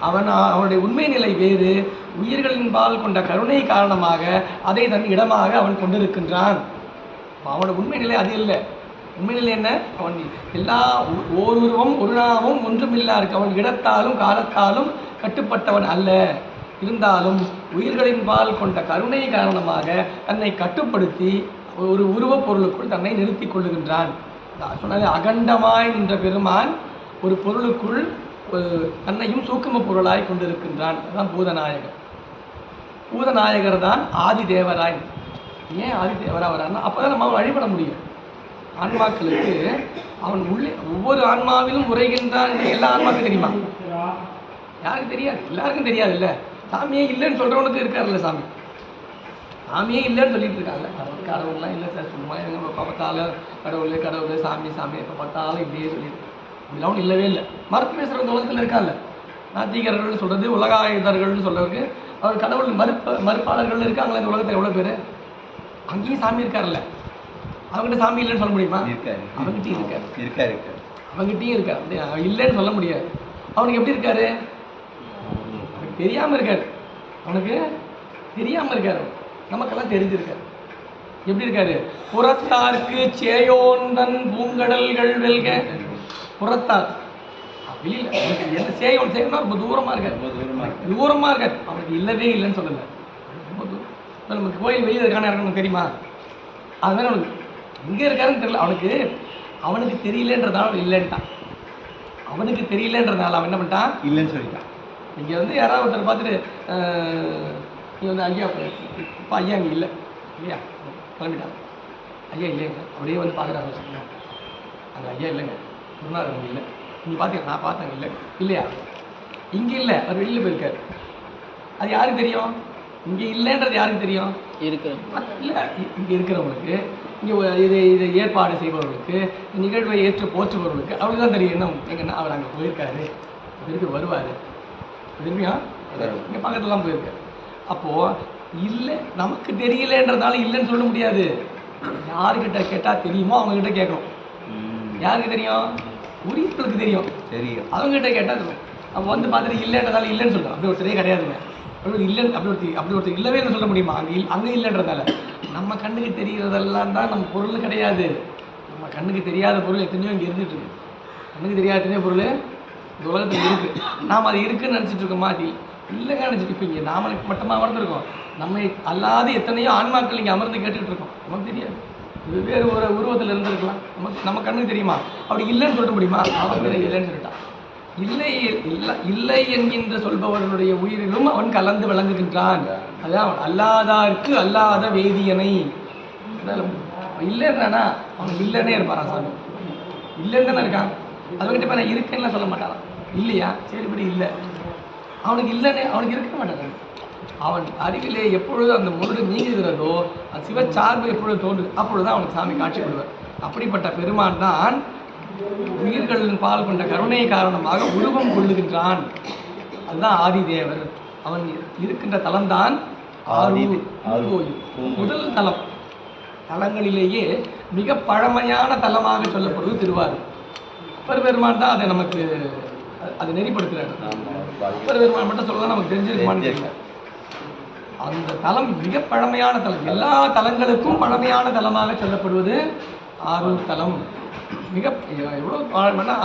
அவனுடைய உண்மை நிலை வேறு. உயிர்களின் பால் கொண்ட கருணை காரணமாக அதை தன் இடமாக அவன் கொண்டிருக்கின்றான். அவனோட உண்மை நிலை அது இல்லை. உண்மை நிலை என்ன? அவன் எல்லா ஓருருவம் ஒரு நாமம் ஒன்றுமில்லா இருக்கு. அவன் இடத்தாலும் காலத்தாலும் கட்டுப்பட்டவன் அல்ல. இருந்தாலும் உயிர்களின் பால் கொண்ட கருணை காரணமாக தன்னை கட்டுப்படுத்தி ஒரு உருவப் பொருளுக்குள் தன்னை நிறுத்தி கொள்ளுகின்றான். சொன்னது அகண்டமாய் நின்ற பெருமான் ஒரு பொருளுக்குள் தன்னையும் சூக்கும பொருளாய் கொண்டிருக்கின்றான். அதுதான் பூதநாயகர். பூதநாயகர் தான் ஆதி தேவராய். ஏன் ஆதி தேவராக வரான்னா அப்போ தான் நம்ம வழிபட முடியும். ஆன்மாக்களுக்கு அவன் உள்ளே ஒவ்வொரு ஆன்மாவிலும் உரைகின்றான். எல்லா ஆன்மாவுக்கும் தெரியுமா? யாருக்கு தெரியாது? எல்லாருக்கும் தெரியாது. இல்லை சாமியே இல்லைன்னு சொல்கிறவனுக்கு இருக்காருல்ல சாமி. சாமியே இல்லைன்னு சொல்லிட்டு இருக்காங்க. கடவுள்லாம் இல்லை சார், சும்மா எங்க பார்த்தாலும் கடவுள் கடவுள் சாமி சாமி எப்போ பார்த்தாலும் இப்படியே சொல்லிட்டு இப்படிலாம் ஒன்றும் இல்லவே இல்லை. மறுத்து பேசுகிற உலகத்தில் இருக்காங்க. நாத்திகர்கள் சொல்கிறது, உலகாயுதர்கள்னு சொல்கிறவருக்கு அவர் கடவுள் மறுப்பாளர்கள் இருக்காங்களே இந்த உலகத்தில் எவ்வளோ பேர். அங்கேயும் சாமி இருக்காருல்ல. அவங்ககிட்ட சாமி இல்லைன்னு சொல்ல முடியுமா? அவங்ககிட்டையும் இருக்காரு. அவங்ககிட்டையும் இருக்காரு. இல்லைன்னு சொல்ல முடியாது. அவனுக்கு எப்படி இருக்காரு? அவனுக்கு தெரியாமல் இருக்காரு. அவனுக்கு தெரியாமல் இருக்காரு. நமக்கெல்லாம் தெரிஞ்சிருக்காரு. எப்படி இருக்காரு? புறத்தாருக்கு சேயோந்தன் பூங்கடல்கள் வெல்க. புறத்தார் வெளியில் என்ன சேயோன் செய்யணும், ரொம்ப தூரமாக இருக்காரு. அவனுக்கு இல்லவே இல்லைன்னு சொல்லலை. ரொம்ப தூரம். நமக்கு கோயில் வெளியில் இருக்கான இருக்கணும் தெரியுமா? அதுமாதிரி அவனுக்கு எங்கே இருக்காருன்னு தெரியல. அவனுக்கு தெரியலன்றதால அவன் இல்லைன்ட்டான். அவனுக்கு தெரியலன்றதுனால அவன் என்ன பண்ணிட்டான்? இல்லைன்னு சொல்லிட்டான். இங்கே யாராவது ஒருத்தர் பார்த்துட்டு நீ ஐயா இப்போ ஐயா இங்கே இல்லை இல்லையா, கிளம்பிட்டான். ஐயா இல்லைங்க. அப்படியே பார்க்குறாங்க. அங்கே ஐயா இல்லைங்க, சொன்னார் அங்கே இல்லை. நீங்கள் பார்த்தீங்க? நான் பார்த்தேங்க. இல்லை இல்லையா? இங்கே இல்லை, அவர் வெளியில் போயிருக்காரு. அது யாருக்கு தெரியும்? இங்கே இல்லைன்றது யாருக்கு தெரியும்? இல்லை, இங்கே இருக்கிறவங்களுக்கு, இங்கே இதை ஏற்பாடு செய்பவர்களுக்கு, நிகழ்வை ஏற்று போற்றுபவர்களுக்கு அவருக்கு தான் தெரியும். என்ன எங்கன்னா அவர் அங்கே போயிருக்காரு, திருப்பி வருவார், திரும்பியும் இங்கே பக்கத்துலாம் போயிருக்காரு. அப்போது இல்லை, நமக்கு தெரியலன்றதுனால இல்லைன்னு சொல்ல முடியாது. யாருக்கிட்ட கேட்டால் தெரியுமோ அவங்கக்கிட்ட கேட்கணும். யாருக்கு தெரியும்? உரியவர்களுக்கு தெரியும். அவங்ககிட்ட கேட்டால் தெரியும். அவன் பார்த்துட்டு இல்லைன்றதால இல்லைன்னு சொல்கிறான். அப்படி ஒருத்தரே கிடையாதுங்க. இல்லைன்னு அப்படி ஒருத்தர் இல்லவே இல்லை சொல்ல முடியுமா? அங்கே இல்லைன்றதால நம்ம கண்ணுக்கு தெரிகிறதெல்லாம் தான் நம்ம பொருள் கிடையாது. நம்ம கண்ணுக்கு தெரியாத பொருள் எத்தனையோ இங்கே இருந்துட்டு இருக்கு. கண்ணுக்கு தெரியாத எத்தனையோ பொருள் இந்த உலகத்தில் இருக்குது. நாம் அது இருக்குதுன்னு நினச்சிட்டு இருக்கோமா? அது இல்லைங்க நினச்சிட்டு இப்போ இங்கே நாம மட்டுமா அமர்ந்துருக்கோம். நம்ம அல்லாத எத்தனையோ ஆன்மாக்கள் இங்கே அமர்ந்து கேட்டுக்கிட்டு இருக்கோம். நமக்கு தெரியாது. வெவ்வேறு ஒரு உருவத்தில் இருந்திருக்கலாம். நம்ம கண்ணுக்கு தெரியுமா? அப்படி இல்லைன்னு சொல்ல முடியுமா? அவன் இல்லைன்னு சொல்லிட்டான். இல்லை என்கின்ற சொல்பவர்களுடைய உயிரிலும் அவன் கலந்து விளங்குகின்றான். அதான் அவன் அல்லாதாருக்கு அல்லாத வேதியனை. இல்லைன்னா அவன் இல்லைன்னே இருப்பாரான் சாமி. இல்லைன்னு தானே இருக்கான். அவன்கிட்ட நான் இருக்கேன்னு சொல்ல மாட்டான். இல்லையா? சரி இப்படி இல்லை, அவனுக்கு இல்லைன்னே அவனுக்கு இருக்க மாட்டான். அவன் அருகிலே எப்பொழுது அந்த முருடு நீங்குகிறதோ அந்த சிவச்சார்பு எப்பொழுது தோன்றுது அப்பொழுது அவனுக்கு சாமி காட்சி கொடுவார். அப்படிப்பட்ட பெருமான் தான் உயிர்களின் பால் கொண்ட கருணை காரணமாக உருவம் கொள்ளுகின்றான். அதுதான் ஆதிதேவர். அவன் இருக்கின்ற தலம்தான் ஆரூர் கோயில். முதல் தலம். தலங்களிலேயே மிக பழமையான தலமாக சொல்லப்படுவது திருவாரூர். பெருமான் தான் அதை நமக்கு அதை நெறிப்படுத்துறாரு. பெருமான் மட்டும் சொல்லலாம் நமக்கு தெரிஞ்சிருக்குமான்னு தெரியல. அந்த தலம் மிக பழமையான தலம். எல்லா தலங்களுக்கும் பழமையான தலமாக சொல்லப்படுவது ஆரூர் தலம். மிக எவ்வளோ பழமைனா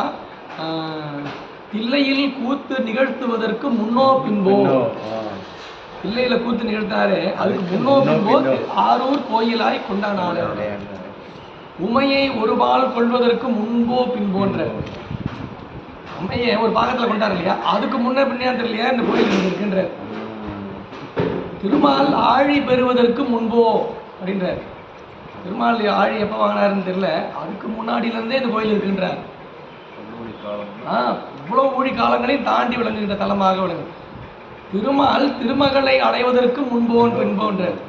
தில்லையில் கூத்து நிகழ்த்துவதற்கு முன்னோ பின்போ. தில்லையில் கூத்து நிகழ்த்தாரு, அதுக்கு முன்னோ பின்போ ஆரூர் கோயிலாய் கொண்டானாரு. உமையை ஒரு பால் கொள்வதற்கு முன்போ பின்போன்ற உமையை ஒரு பாகத்தில் கொண்டாரு இல்லையா, அதுக்கு முன்ன பின்னையா தெரியலையா இந்த கோயில் இருக்கின்ற. திருமால் ஆழி பெறுவதற்கு முன்போ அப்படின்றார். திருமால் ஆழி எப்போ வாங்கினாருன்னு தெரியல, அதுக்கு முன்னாடியிலேருந்தே இந்த கோயில் இருக்கின்றார். இவ்வளோ ஊழி காலங்களையும் தாண்டி விளங்குகின்ற தலமாக விளங்கு. திருமால் திருமகளை அடைவதற்கு முன்போன் பின்போன்றார்.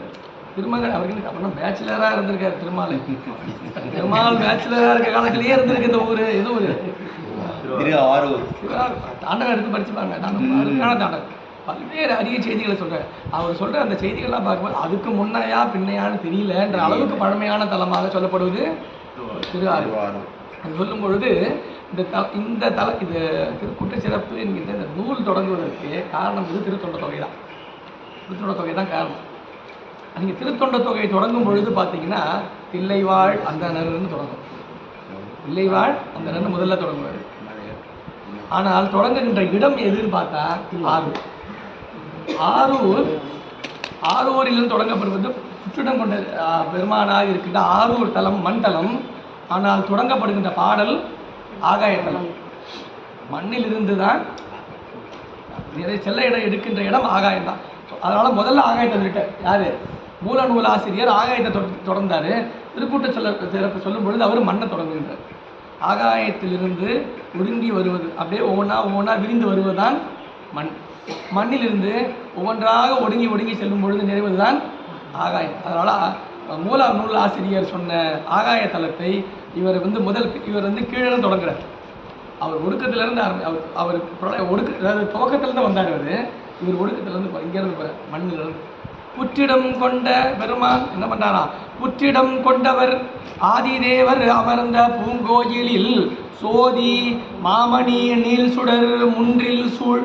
திருமகள் அவருக்கு அப்புறம் பேச்சுலராக இருந்திருக்காரு திருமால். திருமால் பேச்சுலராக இருக்க காலத்திலேயே இருந்திருக்கு இந்த ஊர். எது ஊர்? தாண்டகம் எடுத்து படிச்சுப்பாங்க. தாண்டகம் பல்வேறு அரிய செய்திகளை சொல்கிறார். அவர் சொல்கிற அந்த செய்திகள்லாம் பார்க்கும்போது அதுக்கு முன்னையா பின்னையான்னு தெரியலன்ற அளவுக்கு பழமையான தலமாக சொல்லப்படுவது திருவாரூர். அது சொல்லும் பொழுது இந்த இது திருக்கூட்ட சிறப்பு என்கின்ற இந்த நூல் தொடங்குவதற்கு காரணம் இது திருத்தொண்ட தொகை தான். திருத்தொண்ட தொகை தான் காரணம். நீங்கள் திருத்தொண்ட தொகை தொடங்கும் பொழுது பார்த்தீங்கன்னா தில்லைவாழ் அந்தணர்னு தொடங்கும். தில்லைவாழ் அந்தணர்னு முதல்ல தொடங்குவார். ஆனால் தொடங்குகின்ற இடம் எதுன்னு பார்த்தா ஆரூர். ஆரூரிலிருந்து தொடங்கப்படுவது புற்றிடம் கொண்ட பெருமானாக இருக்கின்ற ஆரூர் தலம் மண்டலம். ஆனால் தொடங்கப்படுகின்ற பாடல் ஆகாயத்தலம். மண்ணில் இருந்து தான் நிறைய செல்ல இடம் எடுக்கின்ற இடம் ஆகாயம் தான். அதனால முதல்ல ஆகாயத்தை சொல்லிட்டார். யாரு? மூல நூலாசிரியர் ஆகாயத்தை தொடர்ந்தாரு. திருக்கூட்ட சிறப்பு சொல்லும் பொழுது அவர் மண்ணை தொடங்குகின்றார். ஆகாயத்திலிருந்து ஒடுங்கி வருவது, அப்படியே ஒவ்வொன்றா விரிந்து வருவதுதான் மண். மண்ணிலிருந்து ஒவ்வொன்றாக ஒடுங்கி செல்லும் பொழுது நிறைவதுதான் ஆகாயம். அதனால் மூல நூல் ஆசிரியர் சொன்ன ஆகாய தலத்தை இவர் கீழே தொடங்குறார். அவர் ஒடுக்கத்திலேருந்து அவர் அதாவது துவக்கத்திலேருந்து வந்தார். இவர் ஒடுக்கத்திலேருந்து இங்கேருந்து மண்ணிலிருந்து புற்றிடம் கொண்ட பெருமான் என்ன பண்ணாரா? புற்றிடம் கொண்டவர் ஆதிதேவர் அமர்ந்த பூங்கோயிலில் சோதி மாமணி நீல் சுடர் முன்றில் சூழ்.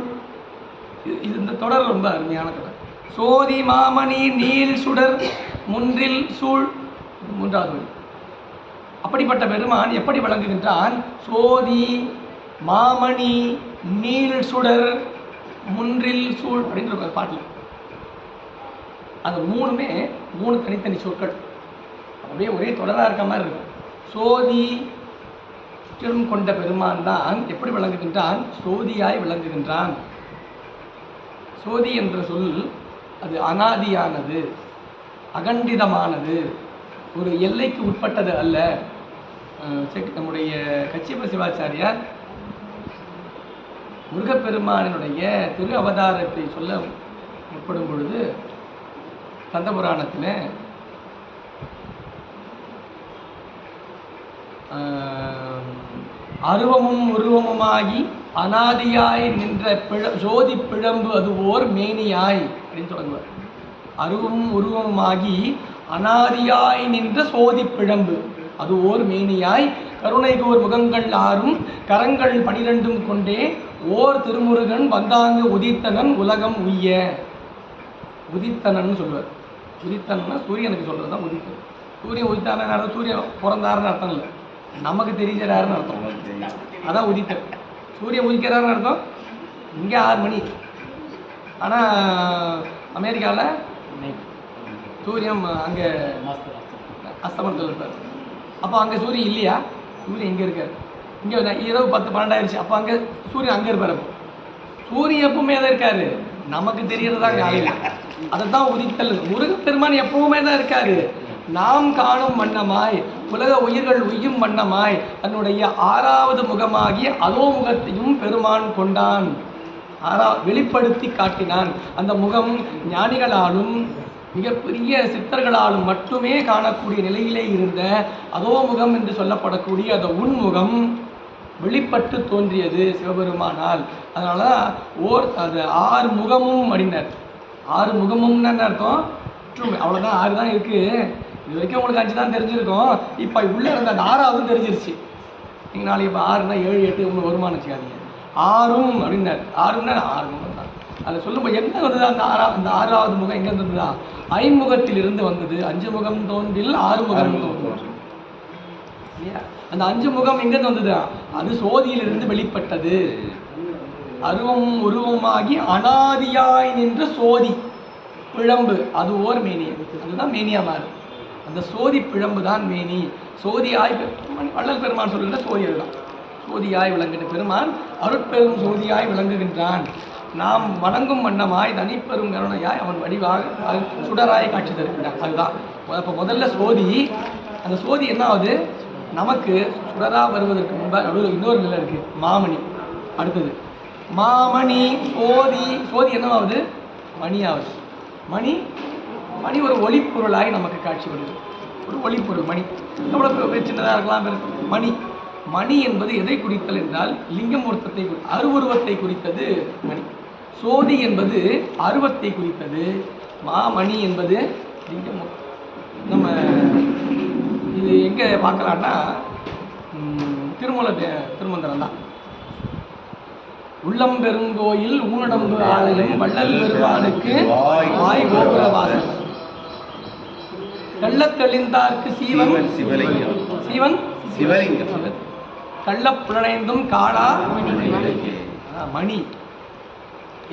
இந்த தொடர் ரொம்ப அருமையான தொடர். சோதி மாமணி நீல் சுடர் முன்றில் சூழ், மூன்றாவது. அப்படிப்பட்ட பெருமான் எப்படி விளங்குகின்றான்? சோதி மாமணி நீல் சுடர் முன்றில் சூழ் அப்படின்ற பாட்டில். அது மூணுமே மூணு தனித்தனி சொற்கள், அப்படியே ஒரே தொடராக இருக்க மாதிரி இருக்கும். சோதி கொண்ட பெருமான் தான் எப்படி விளங்குகின்றான்? சோதியாய் விளங்குகின்றான். சோதி என்ற சொல் அது அனாதியானது, அகண்டிதமானது, ஒரு எல்லைக்கு உட்பட்டது அல்ல. நம்முடைய கச்சியப்ப சிவாச்சாரியார் முருகப்பெருமானினுடைய திரு அவதாரத்தை சொல்ல முற்படும் பொழுது கந்தபுராணத்தில் அருவமும் உருவமுமாகி அனாதியாய் நின்ற ஜோதி பிழம்பு அது ஓர் மேனியாய் அப்படின்னு தொடங்குவார். அருவமும் உருவமுமாகி அனாதியாய் நின்ற சோதி பிழம்பு அது ஓர் மேனியாய் கருணைகோர் முகங்கள் ஆறும் கரங்கள் 12 கொண்டே ஓர் திருமுருகன் வந்தாங்கு உதித்தனன் உலகம் உய்ய. உதித்தனன் சொல்லுவார். உதித்தன்னா சூரியனுக்கு சொல்கிறது தான் உதித்தன். சூரியன் உதித்தான அர்த்தம் சூரியன் பிறந்தாருன்னு அர்த்தம் இல்லை, நமக்கு தெரிஞ்சாருன்னு அர்த்தம். அதான் உதித்தன். சூரியன் உதிக்கிறாருன்னு அர்த்தம். இங்கே 6 மணி, ஆனால் அமெரிக்காவில் சூரியன் அங்கே அஸ்தமனத்தில் இருப்பார். அப்போ அங்கே சூரியன் இல்லையா? சூரியன் இங்கே இருக்கார். இங்கே இரவு 10-12 ஆயிடுச்சு. அப்போ அங்கே சூரியன் அங்கே இருப்பார். அப்போ சூரியன் எப்பவுமே தான் இருக்காரு, நமக்கு தெரியறது தான் காலையில். அதை தான் உதித்தல். முருகப்பெருமான் எப்பவுமே தான் இருக்காரு. நாம் காணும் வண்ணமாய் உலக உயிர்கள் உய்யும் வண்ணமாய் தன்னுடைய 6வது முகமாகிய அதோ முகத்தையும் பெருமான் கொண்டான். வெளிப்படுத்தி காட்டினான். அந்த முகம் ஞானிகளாலும் மிகப்பெரிய சித்தர்களாலும் மட்டுமே காணக்கூடிய நிலையிலே இருந்த அதோ முகம் என்று சொல்லப்படக்கூடிய அந்த உண்முகம் வெளிப்பட்டு தோன்றியது சிவபெருமானால். அதனால அது 6 முகமும் அப்படின்னார். 6 முகமும்னு அர்த்தம். அவ்வளோதான், 6 தான் இருக்கு. இது வரைக்கும் உங்களுக்கு 5 தான் தெரிஞ்சிருக்கும். இப்போ உள்ளே இருந்த அந்த 6வது தெரிஞ்சிருச்சு. நீங்கள் நாளைக்கு இப்போ 6னா 7, 8 உங்களுக்கு வருமானம் வச்சுக்காதீங்க. 6ம் அப்படின்னார். 6ன்னா 6 முகம் தான். அதை சொல்லும்போது என்ன வந்தது? அந்த 6வது முகம் எங்கே இருந்ததுதா? ஐமுகத்திலிருந்து வந்தது. 5 முகம் தோன்றில் 6 முகம் தோன்றும். அந்த 5 முகம் எங்கேருந்து வந்தது? அது சோதியிலிருந்து வெளிப்பட்டது. அருவமும் உருவமாகி அனாதியாய் நின்ற சோதி பிழம்பு அது ஓர் மேனி. அதுதான் மேனியா மாறு. அந்த சோதி பிழம்பு தான் மேனி. சோதியாய் வள்ளல் பெருமான் சொல்லுகிற சோதி அதுதான். சோதியாய் விளங்குகின்ற பெருமான் அருட்பெரும் சோதியாய் விளங்குகின்றான். நாம் வணங்கும் வண்ணமாய் தனிப்பெரும் கருணையாய் அவன் வடிவாக சுடராய் காட்சி தருகின்றான். அதுதான் இப்போ முதல்ல சோதி. அந்த சோதி என்ன ஆகுது? நமக்கு சுடராக வருவதற்கு முன்பாக இன்னொரு நிலை இருக்குது, மாமணி. அடுத்தது மாமணி சோதி. சோதி என்னவாகுது? மணியாகுது. மணி மணி ஒரு ஒளிப்பொருளாய் நமக்கு காட்சி வருது. ஒரு ஒளிப்பொருள் மணி. எவ்வளோ சின்னதாக இருக்கலாம் மணி. மணி என்பது எதை குறித்தல் என்றால் லிங்கமூர்த்தத்தை, அருவுருவத்தை குறித்தது மணி. சோதி என்பது அருவத்தை குறித்தது. மாமணி என்பது லிங்கமூர்த்தம். நம்ம இது எங்கே பார்க்கலான்னா திருமந்திரம் தான். உள்ளம் பெருங்கோயில் ஊனடம்பு ஆலயம் வள்ளல் பெருமானுக்கு வாய் கோபுர வாசல் கள்ளத்தெளிந்தார்க்கு சீவன் சீவன் சிவலிங்கம் கள்ளப்புலனைந்தும் காணா மணி.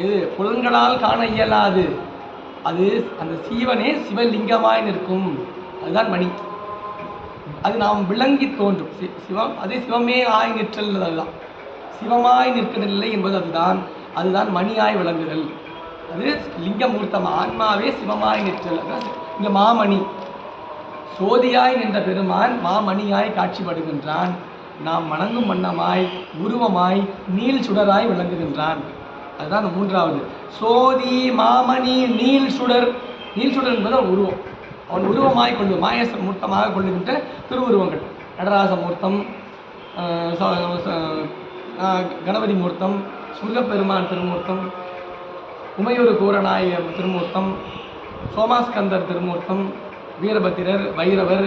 எது புலன்களால் காண இயலாது அது அந்த சீவனே சிவலிங்கமாய் நிற்கும், அதுதான் மணி. அது நாம் விளங்கி தோன்றும் சிவம், அதே சிவமே ஆய் நிற்றல், அதுதான் சிவமாய் நிற்கவில்லை என்பது அதுதான். அதுதான் மணியாய் விளங்குதல். அது லிங்கமூர்த்தம், ஆன்மாவே சிவமாய் நிற்றல். இங்கே மாமணி சோதியாய் நின்ற பெருமான் மாமணியாய் காட்சிப்படுகின்றான். நாம் வணங்கும் வண்ணமாய் உருவமாய் நீள் சுடராய் விளங்குகின்றான். அதுதான் அந்த மூன்றாவது. சோதி மாமணி நீள் சுடர். நீள் சுடர் என்பது உருவம். அவன் உருவமாய் கொண்டு மாயச மூர்த்தமாக கொள்ளுகின்ற திருவுருவங்கள். நடராச மூர்த்தம், கணபதி மூர்த்தம், முருகப்பெருமான் திருமூர்த்தம், உமையொரு கூரநாய திருமூர்த்தம், சோமாஸ்கந்தர் திருமூர்த்தம், வீரபத்திரர், பைரவர்,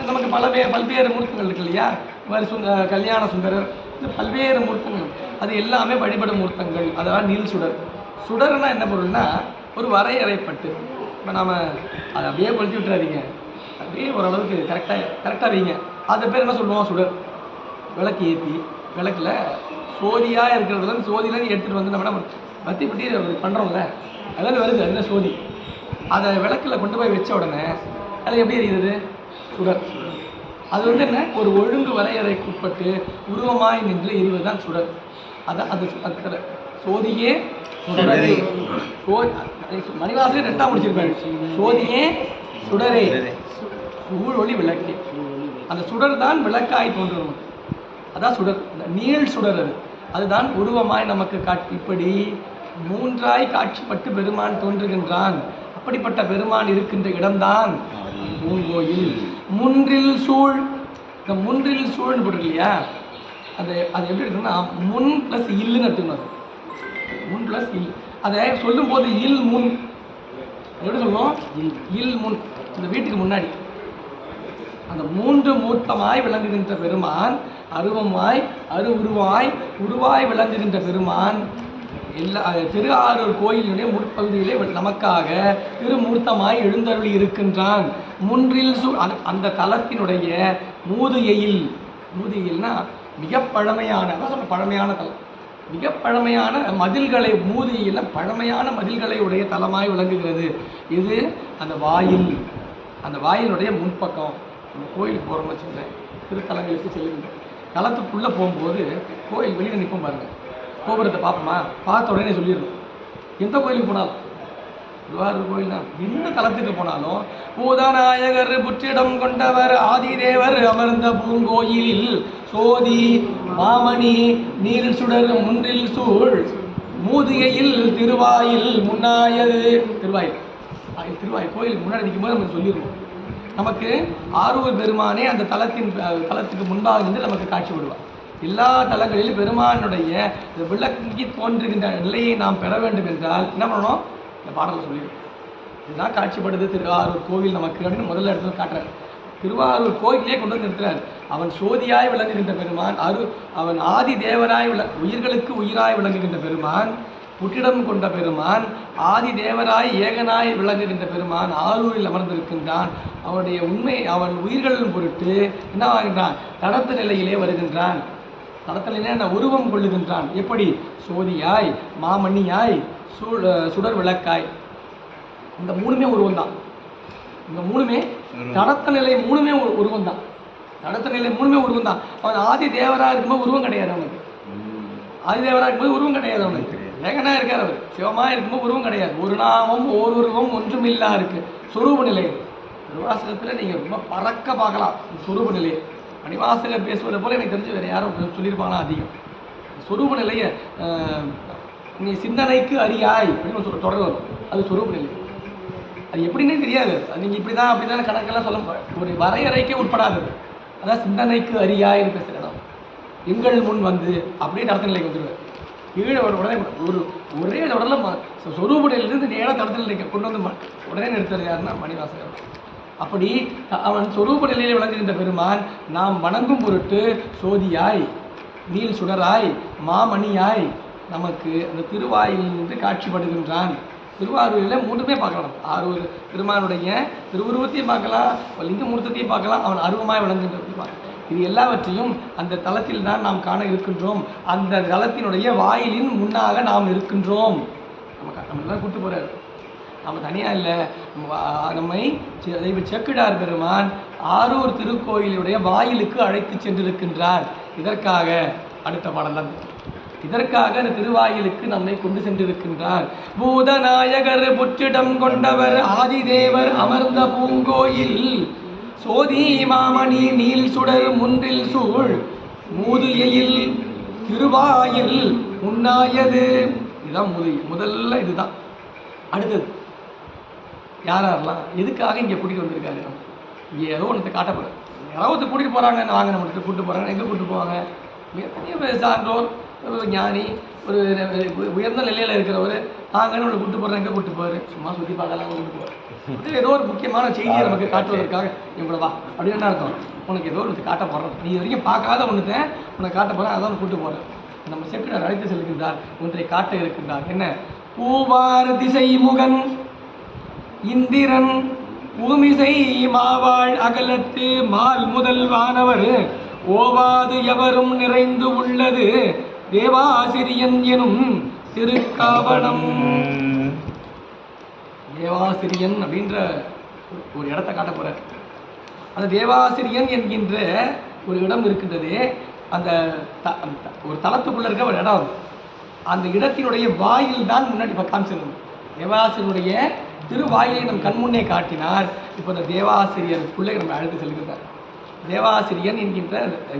நமக்கு பல்வேறு மூர்த்தங்கள் இருக்கு இல்லையா. கல்யாண சுந்தரர், இந்த பல்வேறு மூர்த்தங்கள், அது எல்லாமே வழிபடும் மூர்த்தங்கள். அதெல்லாம் நீள் சுடர். சுடர்னா என்ன பொருள்னா ஒரு வரையறைப்பட்டு. இப்போ நாம் அதை அப்படியே கொளுத்தி விட்டுறாதீங்க, அப்படியே ஓரளவுக்கு கரெக்டாக வைங்க. அது பேர் என்ன சொல்லுவோம்? சுடர். விளக்கு ஏற்றி விளக்கில் சோதியாக இருக்கிறதுலேருந்து சோதியிலேருந்து எடுத்துகிட்டு வந்து நம்ம பற்றி பற்றி பண்ணுறோம்ல, அதில் வருது அதில் சோதி. அதை விளக்கில் கொண்டு போய் வச்ச உடனே அதில் எப்படி எரியுது? சுடர். அது வந்து என்ன, ஒரு ஒழுங்கு வரையறைக்கு உட்பட்டு உருவமாய் நின்று எரிவது தான் சுடர். அதான் அது சோதியே சுடரே. மணிவாசகர் ரெண்டாக முடிச்சிருப்பாரு. சோதியே சுடரே ஊழ் ஒளி விளக்கே. அந்த சுடர் தான் விளக்காய் தோன்றும். அதான் சுடர், நீள் சுடர். அதுதான் உருவமாய் நமக்கு காட்சி. இப்படி மூன்றாய் காட்சிப்பட்டு பெருமான் தோன்றுகின்றான். அப்படிப்பட்ட பெருமான் இருக்கின்ற இடம்தான் பூங்கோயில். முன்றில் சூழ். இந்த முன்றில் சூழ்ந்து போட்டு இல்லையா, அது எப்படி இருக்குன்னா முன் ப்ளஸ் இல்லுன்னு எடுத்துக்கணும். முன் ப்ளஸ் இல். அதை சொல்லும் போது இல் முன் எப்படி சொல்லுவோம்? இல் முன். இந்த வீட்டுக்கு முன்னாடி அந்த மூன்று மூர்த்தமாய் விளங்குகின்ற பெருமான், அருவமாய் உருவாய் விளங்குகின்ற பெருமான் எல்லா திருஆரூர் கோயிலுடைய முற்பகுதியிலே நமக்காக திருமூர்த்தமாய் எழுந்தருளி இருக்கின்றான். முன்றில் அந்த தலத்தினுடைய மூதுகையில்னா மிக பழமையான, பழமையான தலம், மிக பழமையான மதில்களை, மூதுகையில் பழமையான மதில்களை உடைய தலமாய் விளங்குகிறது. இது அந்த வாயில். அந்த வாயிலுடைய முன்பக்கம். நம்ம கோயிலுக்கு போகிறோம்னு வச்சுக்கிறேன், திருத்தலங்களுக்கு செல்லுங்க. தலத்துக்குள்ளே போகும்போது கோயில் வெளியில் நிற்போம் பாருங்கள். கோபுரத்தை பார்ப்போமா? பார்த்த உடனே சொல்லிடணும். எந்த கோயிலுக்கு போனாலும், திருவாரூர் கோயில் தான், எந்த தலத்துக்கு போனாலும் பூதநாயகர் புற்றிடம் கொண்டவர் ஆதிதேவர் அமர்ந்த பூங்கோயிலில் சோதி மாமணி நீர் சுடர் முன்றில் சூழ் மூதிகையில் திருவாயில் முன்னாயது. திருவாயில் கோயிலுக்கு முன்னாடி நிற்கும்போது நமக்கு சொல்லிடுவோம். நமக்கு ஆரூர் பெருமானே அந்த தலத்துக்கு முன்பாக இருந்து நமக்கு காட்சி விடுவார். எல்லா தலங்களிலும் பெருமானுடைய விளக்கி தோன்றுகின்ற நிலையை நாம் பெற வேண்டும் என்றால் என்ன பண்ணணும்? இந்த பாடலை சொல்லிடுவோம். இதுதான் காட்சிப்படுது திருவாரூர் கோவில் நமக்கு அப்படின்னு முதல்ல இடத்துல காட்டுறாரு. திருவாரூர் கோயிலே கொண்டு வந்து நிறுத்துறாரு. அவன் சோதியாய் விளங்குகின்ற பெருமான், அவன் ஆதி தேவராய் உயிர்களுக்கு உயிராய் விளங்குகின்ற பெருமான், புற்றிடம் கொண்ட பெருமான், ஆதி தேவராய் ஏகனாய் விளங்குகின்ற பெருமான் ஆரூரில் அமர்ந்திருக்கின்றான். அவனுடைய உண்மை, அவன் உயிர்களின் பொருட்டு என்னவாகின்றான்? தடத்த நிலையிலே வருகின்றான். தடத்த நிலையிலே உருவம் கொள்ளுகின்றான். எப்படி? சோதியாய், மாமணியாய், சுடர் விளக்காய். இந்த மூணுமே உருவம் தான். இந்த மூணுமே தடத்த நிலை மூணுமே உருவம் தான். தடத்த நிலை மூணுமே உருவம் தான். அவன் ஆதி தேவராக இருக்கும்போது உருவம் கிடையாது. அவனுக்கு ஆதி தேவராக இருக்கும்போது உருவம் கிடையாது. அவனுக்கு ஏகனா இருக்கார். அவர் சிவமாக இருக்கும்போது உருவம் கிடையாது. ஒரு நாமம் ஓர் உருவம் ஒன்றுமில்லா இருக்கு. சொரூப நிலை. திருவாசகத்தில் நீங்கள் ரொம்ப பறக்க பார்க்கலாம் சொரூப நிலையை. மணிவாசகர் பேசுவதை போல எனக்கு தெரிஞ்சு வேறு யாரும் சொல்லியிருப்பாங்களா அதிகம். சொரூப நிலையை நீ சிந்தனைக்கு அறியாய் அப்படின்னு சொல்ல தொடர் வரும். அது சொரூப நிலை. அது எப்படின்னே தெரியாது. அது நீங்கள் இப்படி தான் அப்படி தான் கணக்கெல்லாம் சொல்ல ஒரு வரையறைக்கே உட்படாதது. அதான் சிந்தனைக்கு அறியாய்னு பேசுகிறேன். எங்கள் முன் வந்து அப்படியே தடத்த நிலைக்கு வந்துடுவேன். கீழே உடனே ஒரே உடலில் சொரூப நிலையிலிருந்து நேராக தடத்த நிலைக்கு கொண்டு வந்து உடனே நிறுத்துறது யாருன்னா மணிவாசகர். அப்படி அவன் சொரூப நிலையில் விளங்குகின்ற பெருமான் நாம் வணங்கும் பொருட்டு சோதியாய், நீல் சுடராய், மாமணியாய் நமக்கு அந்த திருவாயிலிருந்து காட்சிப்படுகின்றான். திருவாரூரில் மூன்றுமே பார்க்கலாம். ஆரூர் பெருமானுடைய திருவுருவத்தையும் பார்க்கலாம், லிங்க மூர்த்தத்தையும் பார்க்கலாம், அவன் அருவமாய் விளங்குகின்ற பெருமான். இது எல்லாவற்றையும் அந்த தலத்தில் தான் நாம் காண இருக்கின்றோம். அந்த தலத்தினுடைய வாயிலின் முன்னாக நாம் இருக்கின்றோம். நம்மளாம் கூப்பிட்டு போகிறார். நம்ம தனியாக இல்லை, நம்மை தெய்வ சேக்கிழார் பெருமான் ஆரூர் திருக்கோயிலுடைய வாயிலுக்கு அழைத்து சென்றிருக்கின்றார். இதற்காக அடுத்த பாடல் தான், இதற்காக அந்த திருவாயிலுக்கு நம்மை கொண்டு சென்றிருக்கின்றார். பூதநாயகர் புற்றிடம் கொண்டவர் ஆதிதேவர் அமர்ந்த பூங்கோயில் சோதி மாமணி நீல் சுடர் முன்றில் சூழ் மூதுயில் திருவாயில் உண்ணாயது. இதுதான் முதல்ல இதுதான். அடுத்தது யாரெல்லாம் எதுக்காக இங்கே கூட்டிகிட்டு வந்திருக்காரு? இங்கே ஏதோ ஒன்று காட்டப்படுது. யாராவது கூட்டிகிட்டு போகிறாங்க, வாங்க நம்ம கூப்பிட்டு போகிறாங்க. எங்கே கூப்பிட்டு போவாங்க? மிகப்பெரிய சான்றோர், ஞானி, ஒரு உயர்ந்த நிலையில் இருக்கிறவர் நாங்கள் நம்மளை கூப்பிட்டு போகிறோம். எங்கே கூப்பிட்டு போவார்? சும்மா சுற்றி பார்க்கலாம் கூப்பிட்டு போவார். ஏதோ ஒரு முக்கியமான செய்தியை நமக்கு காட்டுவதற்காக இவங்கள வா அப்படின்னு என்ன அர்த்தம்? உனக்கு ஏதோ ஒன்று காட்ட போகிறோம், நீ இது வரைக்கும் பார்க்காத ஒன்றுத்தேன் உனக்கு காட்ட போகிறேன், அதான் கூப்பிட்டு போகிறேன். நம்ம சேக்கிழார் அழைத்து செல்கின்றார், ஒன்றை காட்ட இருக்கின்றார். என்ன? பூவார் திசை முகன் இந்திரன் பூமிசை மாவாள் அகலத்து மால் முதல் வானவர் ஓவாது எவரும் நிறைந்து உள்ளது தேவாசிரியன் எனும் திருக்காவணம். தேவாசிரியன் அப்படின்ற ஒரு இடத்தை காட்ட போற. அந்த தேவாசிரியன் என்கின்ற ஒரு இடம் இருக்கின்றது. அந்த ஒரு தளத்துக்குள்ள இருக்க ஒரு இடம். அந்த இடத்தினுடைய வாயில் தான் முன்னாடி காமிச்சிருந்தது. தேவாசிரியனுடைய திருவாயிலை நம் கண்முன்னே காட்டினார். இப்போ அந்த தேவாசிரியருக்குள்ளே நம்ம அழைத்து செல்கின்றார். தேவாசிரியன் என்கின்ற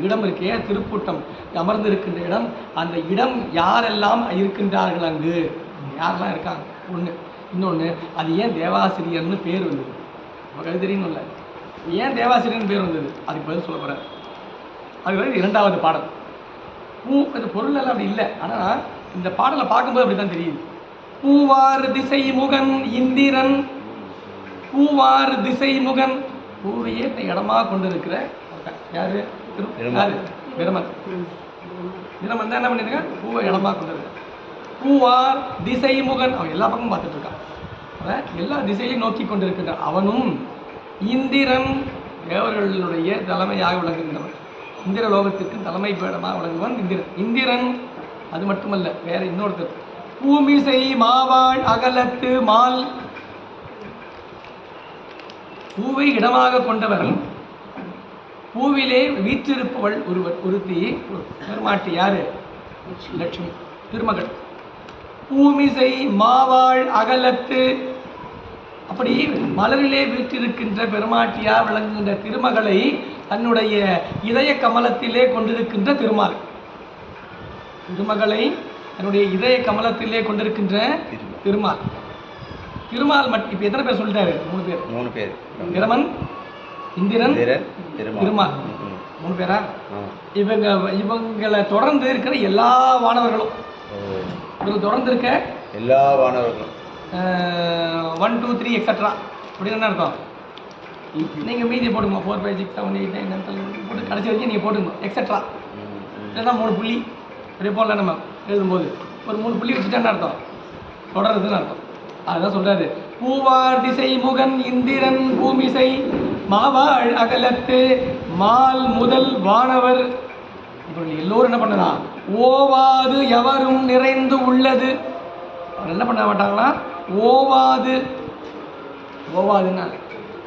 இடம் இருக்கே, திருக்கூட்டம் அமர்ந்திருக்கின்ற இடம். அந்த இடம் யாரெல்லாம் இருக்கின்றார்கள், அங்கு யாரெல்லாம் இருக்காங்க ஒன்று. இன்னொன்று, அது ஏன் தேவாசிரியர்னு பேர் வந்தது? நமக்கு அது தெரியணும்ல, ஏன் தேவாசிரியர்னு பேர் வந்தது? அதுக்கு பதில் சொல்ல போகிறார். அது இரண்டாவது பாடல். அது பொருள் எல்லாம் அப்படி இல்லை, ஆனால் இந்த பாடலை பார்க்கும்போது அப்படி தான் தெரியுது. பூவார் திசை முகன் இந்திரன், பூவார் திசை முகன், பூவையே இடமாக கொண்டு இருக்கிற யாரு? யாரு? பிரமன். பிரமன் தான் என்ன பண்ணிருக்கான்? பூவை இடமாக கொண்டு இருக்க. பூவார் திசை முகன், அவன் எல்லா பக்கமும் பார்த்துட்டு இருக்கான். அவன் எல்லா திசையையும் நோக்கி கொண்டிருக்கின்றான். அவனும் இந்திரன், தேவர்களுடைய தலைமையாக விளங்குகின்றவன். இந்திர லோகத்திற்கு தலைமை பீடமாக விளங்குவன் இந்திரன். இந்திரன் அது மட்டுமல்ல, வேற இன்னொருத்தர். பூமிசை மாவாள் அகலத்து மால், பூவை இடமாக கொண்டவர், பூவிலே வீற்றிருப்பவள் ஒருத்தி, பெருமாட்டி. யாரு? லட்சுமி திருமகள். பூமிசை மாவாள் அகலத்து, அப்படி மலரிலே வீற்றிருக்கின்ற பெருமாட்டியா விளங்குகின்ற திருமகளை தன்னுடைய இதய கமலத்திலே கொண்டிருக்கின்ற திருமால். திருமகளை தன்னுடைய இதய கமலத்திலே கொண்டிருக்கின்ற திருமால். திருமால் மட்டும் இப்போ எத்தனை பேர் சொல்லிட்டாரு? 3 பேர். பிரமன், இந்திரன், திருமால். 3 பேரா? இவங்களை தொடர்ந்து இருக்கிற எல்லா வானவர்களும், தொடர்ந்து இருக்க எல்லா வானவர்களும் 1 2 3 எக்ஸட்ரா அப்படின்னு என்ன அர்த்தம்? நீங்கள் மீதியை போடுங்க. 4 5 6 7 8 9 10 போட்டு கடைசி வரைக்கும் நீங்கள் போட்டுங்க எக்ஸட்ரா. இதுதான் 3 புள்ளி. அதே போல் நம்ம எழுதும்போது ஒரு 3 புள்ளி வச்சுட்டேன்னு அர்த்தம், தொடருதுன்னு அர்த்தம். அதுதான் சொல்கிறாரு. பூவார் திசை முகன் இந்திரன் பூமிசை மாவாள் அகலத்து மால் முதல் வானவர். இப்போ எல்லோரும் என்ன பண்ணலாம்? ஓவாது எவரும் நிறைந்து உள்ளது. அவர் என்ன பண்ண மாட்டாங்களா? ஓவாது. ஓவாதுன்னா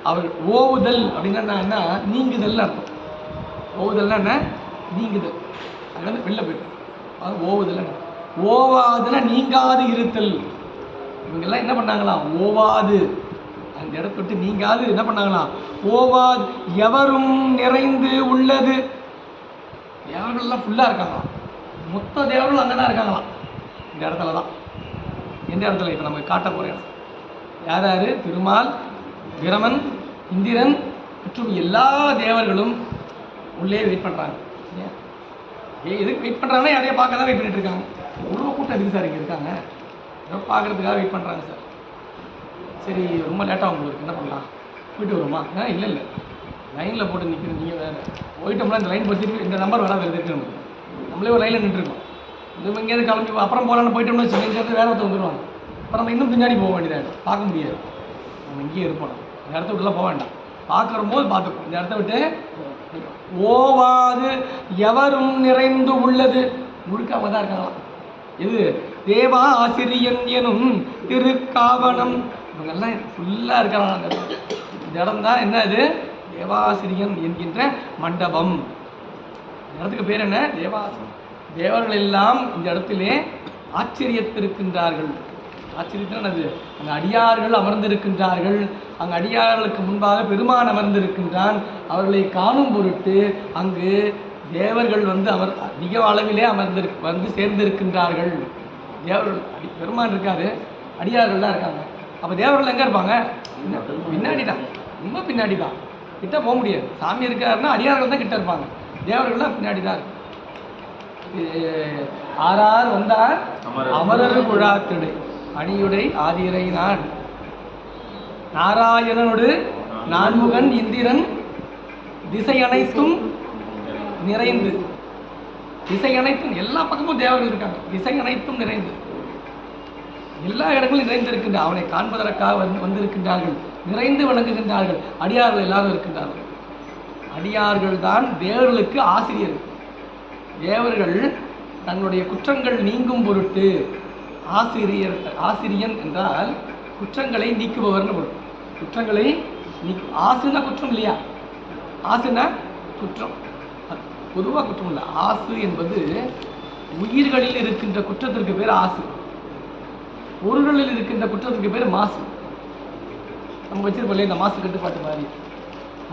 அவர் ஓவுதல் அப்படின்னா என்ன? நீங்குதல் அர்த்தம். ஓவுதல்னா என்ன? நீங்குதல். அது வெளில போயிடும். அது ஓவுதல். ஓவாதுன்னா நீங்காது இருத்தல். இவங்கெல்லாம் என்ன பண்ணாங்களாம்? ஓவாது, அந்த இடத்த விட்டு நீங்காது என்ன பண்ணாங்களாம்? ஓவாது எவரும் நிறைந்து உள்ளது. தேவர்கள்லாம் ஃபுல்லாக இருக்காங்களாம். மொத்த தேவர்களும் அங்கே தான் இருக்காங்களாம். இந்த இடத்துல தான். எந்த இடத்துல? இப்போ நம்ம காட்ட போகிற இடம். யார் யார்? திருமால், பிரமன், இந்திரன் மற்றும் எல்லா தேவர்களும் உள்ளே வெயிட் பண்ணுறாங்க. எதுக்கு வெயிட் பண்ணுறாங்கன்னா யாரையும் பார்க்க தான் வெயிட் பண்ணிட்டு இருக்காங்க. இவ்வளோ கூட்டம் எதுக்கு சார் இங்கே இருக்காங்க? ஏதோ பார்க்குறதுக்காக வெயிட் பண்ணுறாங்க சார். சரி, ரொம்ப லேட்டாக உங்களுக்கு என்ன பண்ணலாம்? போயிட்டு வருமா? இல்லை இல்லை, லைனில் போட்டு நிற்கிறது நீங்கள் வேறு. போயிட்டோம்னா இந்த லைன் பற்றி இந்த நம்பர் வராது இருக்கு, நமக்கு நம்மளே ஒரு லைனில் நின்றுருக்கோம். இந்த எங்கேயாவது கிளம்பி அப்புறம் போகலான்னு போயிட்டோம்னா வச்சுக்கோங்க, வேறு ஒருத்தர் வந்துடுவாங்க. அப்புறம் நம்ம இன்னும் பின்னாடி போக வேண்டியதாக பார்க்க முடியாது. நம்ம இங்கேயே இருப்போம். இந்த இடத்த விட்டுலாம் போக வேண்டாம், பார்க்குற போது பார்த்துப்போம். இந்த இடத்த விட்டு ஓவாது எவரும் நிறைந்து உள்ளது, முழுக்க அவங்க தான் இருக்காங்களாம். இது தேவா ஆசிரியன் எனும் திருக்காவணம், இவங்கெல்லாம் ஃபுல்லாக இருக்கிறாங்க. இந்த இடம் தான் என்ன, இது தேவாசிரியன் என்கின்ற மண்டபம். இந்த இடத்துக்கு பேர் என்ன? தேவாசிரியன். தேவர்கள் எல்லாம் இந்த இடத்திலே ஆச்சரியத்திருக்கின்றார்கள். ஆச்சரியத்தின் அது அங்கே அடியார்கள் அமர்ந்திருக்கின்றார்கள். அங்கே அடியார்களுக்கு முன்பாக பெருமான் அமர்ந்திருக்கின்றான். அவர்களை காணும் பொருட்டு அங்கு தேவர்கள் வந்து அதிக அளவிலே வந்து சேர்ந்திருக்கின்றார்கள். தேவர்கள் பெருமான் இருக்காரு, அடியார்கள்லாம் இருக்காங்க. அப்போ தேவர்கள் எங்கே இருப்பாங்க? பின்னாடி தான், ரொம்ப பின்னாடி தான், கிட்ட போக முடியாது. சாமி இருக்காருன்னா அடியார்கள் தான் கிட்ட இருப்பாங்க, தேவர்கள்லாம் பின்னாடி தான் இருக்கு. ஆறார் வந்தார் அமரர் குழாத்திடை அணியுடை ஆதிரை நான் நாராயணனோடு நான்முகன் இந்திரன் திசை அனைத்தும் நிறைந்து, திசை அனைத்தும் எல்லா பக்கமும் தேவர்கள் இருக்காங்க. திசை அனைத்தும் நிறைந்து எல்லா இடங்களும் நிறைந்திருக்கின்ற அவனை காண்பதற்காக வந்திருக்கின்றார்கள், நிறைந்து வணங்குகின்றார்கள். அடியார்கள் எல்லாரும் இருக்கின்றார்கள். அடியார்கள் தான் தேவர்களுக்கு ஆசிரியர்கள். தேவர்கள் தன்னுடைய குற்றங்கள் நீங்கும் பொருட்டு ஆசிரியன் என்றால் குற்றங்களை நீக்குபவர்னு பொருள். குற்றங்களை ஆசுனா குற்றம் இல்லையா? ஆசுனா குற்றம், பொதுவாக குற்றம் இல்லை. ஆசு என்பது உயிர்களில் இருக்கின்ற குற்றத்திற்கு பேர் ஆசு, பொருள்களில் இருக்கின்ற குற்றத்திற்கு பேர் மாசு. நம்ம வச்சிருப்போம் இல்லையா இந்த மாசு கட்டுப்பாட்டு மாதிரி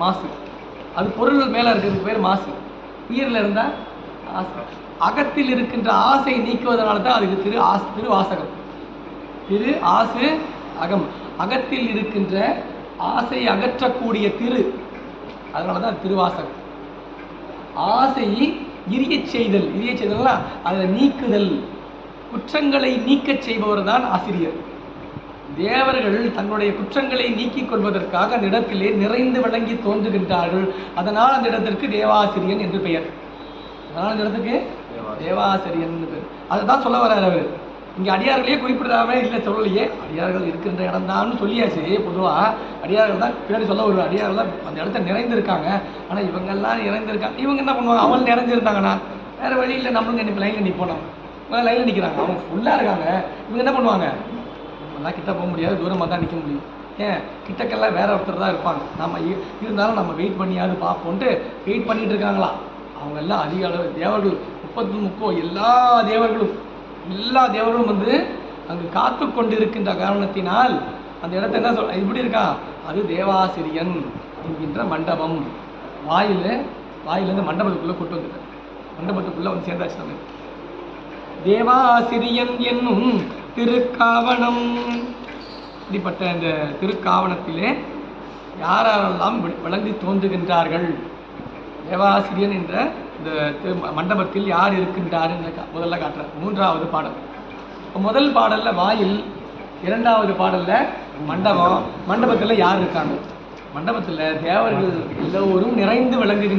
மாசு, அது பொருள்கள் மேலே இருக்கிறதுக்கு பேர் மாசு. உயிரில் இருந்தால் ஆசை. அகத்தில் இருக்கின்ற ஆசை நீக்குவதனால தான் அதுக்கு திருவாசகம். திரு ஆசு அகம், அகத்தில் இருக்கின்ற ஆசை அகற்றக்கூடிய அதனால தான் திருவாசகம். ஆசை இரியச் செய்தல்னா அதில் நீக்குதல், குற்றங்களை நீக்கச் செய்பவர் தான் ஆசிரியர். தேவர்கள் தன்னுடைய குற்றங்களை நீக்கிக் கொள்வதற்காக அந்த இடத்திலே நிறைந்து விளங்கி தோன்றுகின்றார்கள். அதனால் அந்த இடத்திற்கு தேவாசிரியன் என்று பெயர். அதனால் இந்த இடத்துக்கு தேவாசிரியன் பேர். அதுதான் சொல்ல வர்றார் அவர். இங்கே அடியார்களே குறிப்பிடாம இல்லை, சொல்லலையே. அடியார்கள் இருக்கின்ற இடம் தான் சொல்லியாச்சு. பொதுவாக அடியார்கள் தான் பின்னாடி சொல்ல வருவார். அடியார்கள் தான் அந்த இடத்த நிறைந்திருக்காங்க. ஆனால் இவங்கெல்லாம் நிறைந்திருக்காங்க. இவங்க என்ன பண்ணுவாங்க? அவங்க நிறைஞ்சிருந்தாங்கன்னா வேறு வழியில் நம்மளுங்க இன்னைக்கு லைனில் நிற்போம். லைனில் நிற்கிறாங்க, அவங்க ஃபுல்லாக இருக்காங்க. இவங்க என்ன பண்ணுவாங்க? நம்மளாம் கிட்ட போக முடியாது, தூரமாக தான் நிற்க முடியும். ஏன் கிட்டக்கெல்லாம் வேற ஒருத்தர் தான் இருப்பாங்க. நம்ம இருந்தாலும் நம்ம வெயிட் பண்ணியாவது பார்ப்போன்ட்டு வெயிட் பண்ணிட்டு இருக்காங்களா? அவங்க எல்லாம் அதிக அளவு தேவர்கள் 30 எல்லா தேவர்களும் வந்து அங்கு காத்து கொண்டு இருக்கின்ற காரணத்தினால் அந்த இடத்த என்ன சொல் இப்படி இருக்கா, அது தேவாசிரியன் என்கின்ற மண்டபம். வாயிலேருந்து மண்டபத்துக்குள்ளே கூட்டு வந்துட்டேன். மண்டபத்துக்குள்ளே வந்து சேர்ந்தாச்சு. நம்ம தேவாசிரியன் என்னும் திருக்காவணம். இப்படிப்பட்ட இந்த திருக்காவணத்திலே யாரெல்லாம் விளங்கி தோன்றுகின்றார்கள்? தேவாசிரியன் என்ற இந்த மண்டபத்தில் யார் இருக்கின்றார் முதல்ல காட்டுறார். 3வது பாடல். முதல் பாடலில் வாயில், 2வது பாடலில் மண்டபம். மண்டபத்தில் யார் இருக்காங்க? மண்டபத்தில் தேவர்கள் எல்லோரும் நிறைந்து விளங்குகின்ற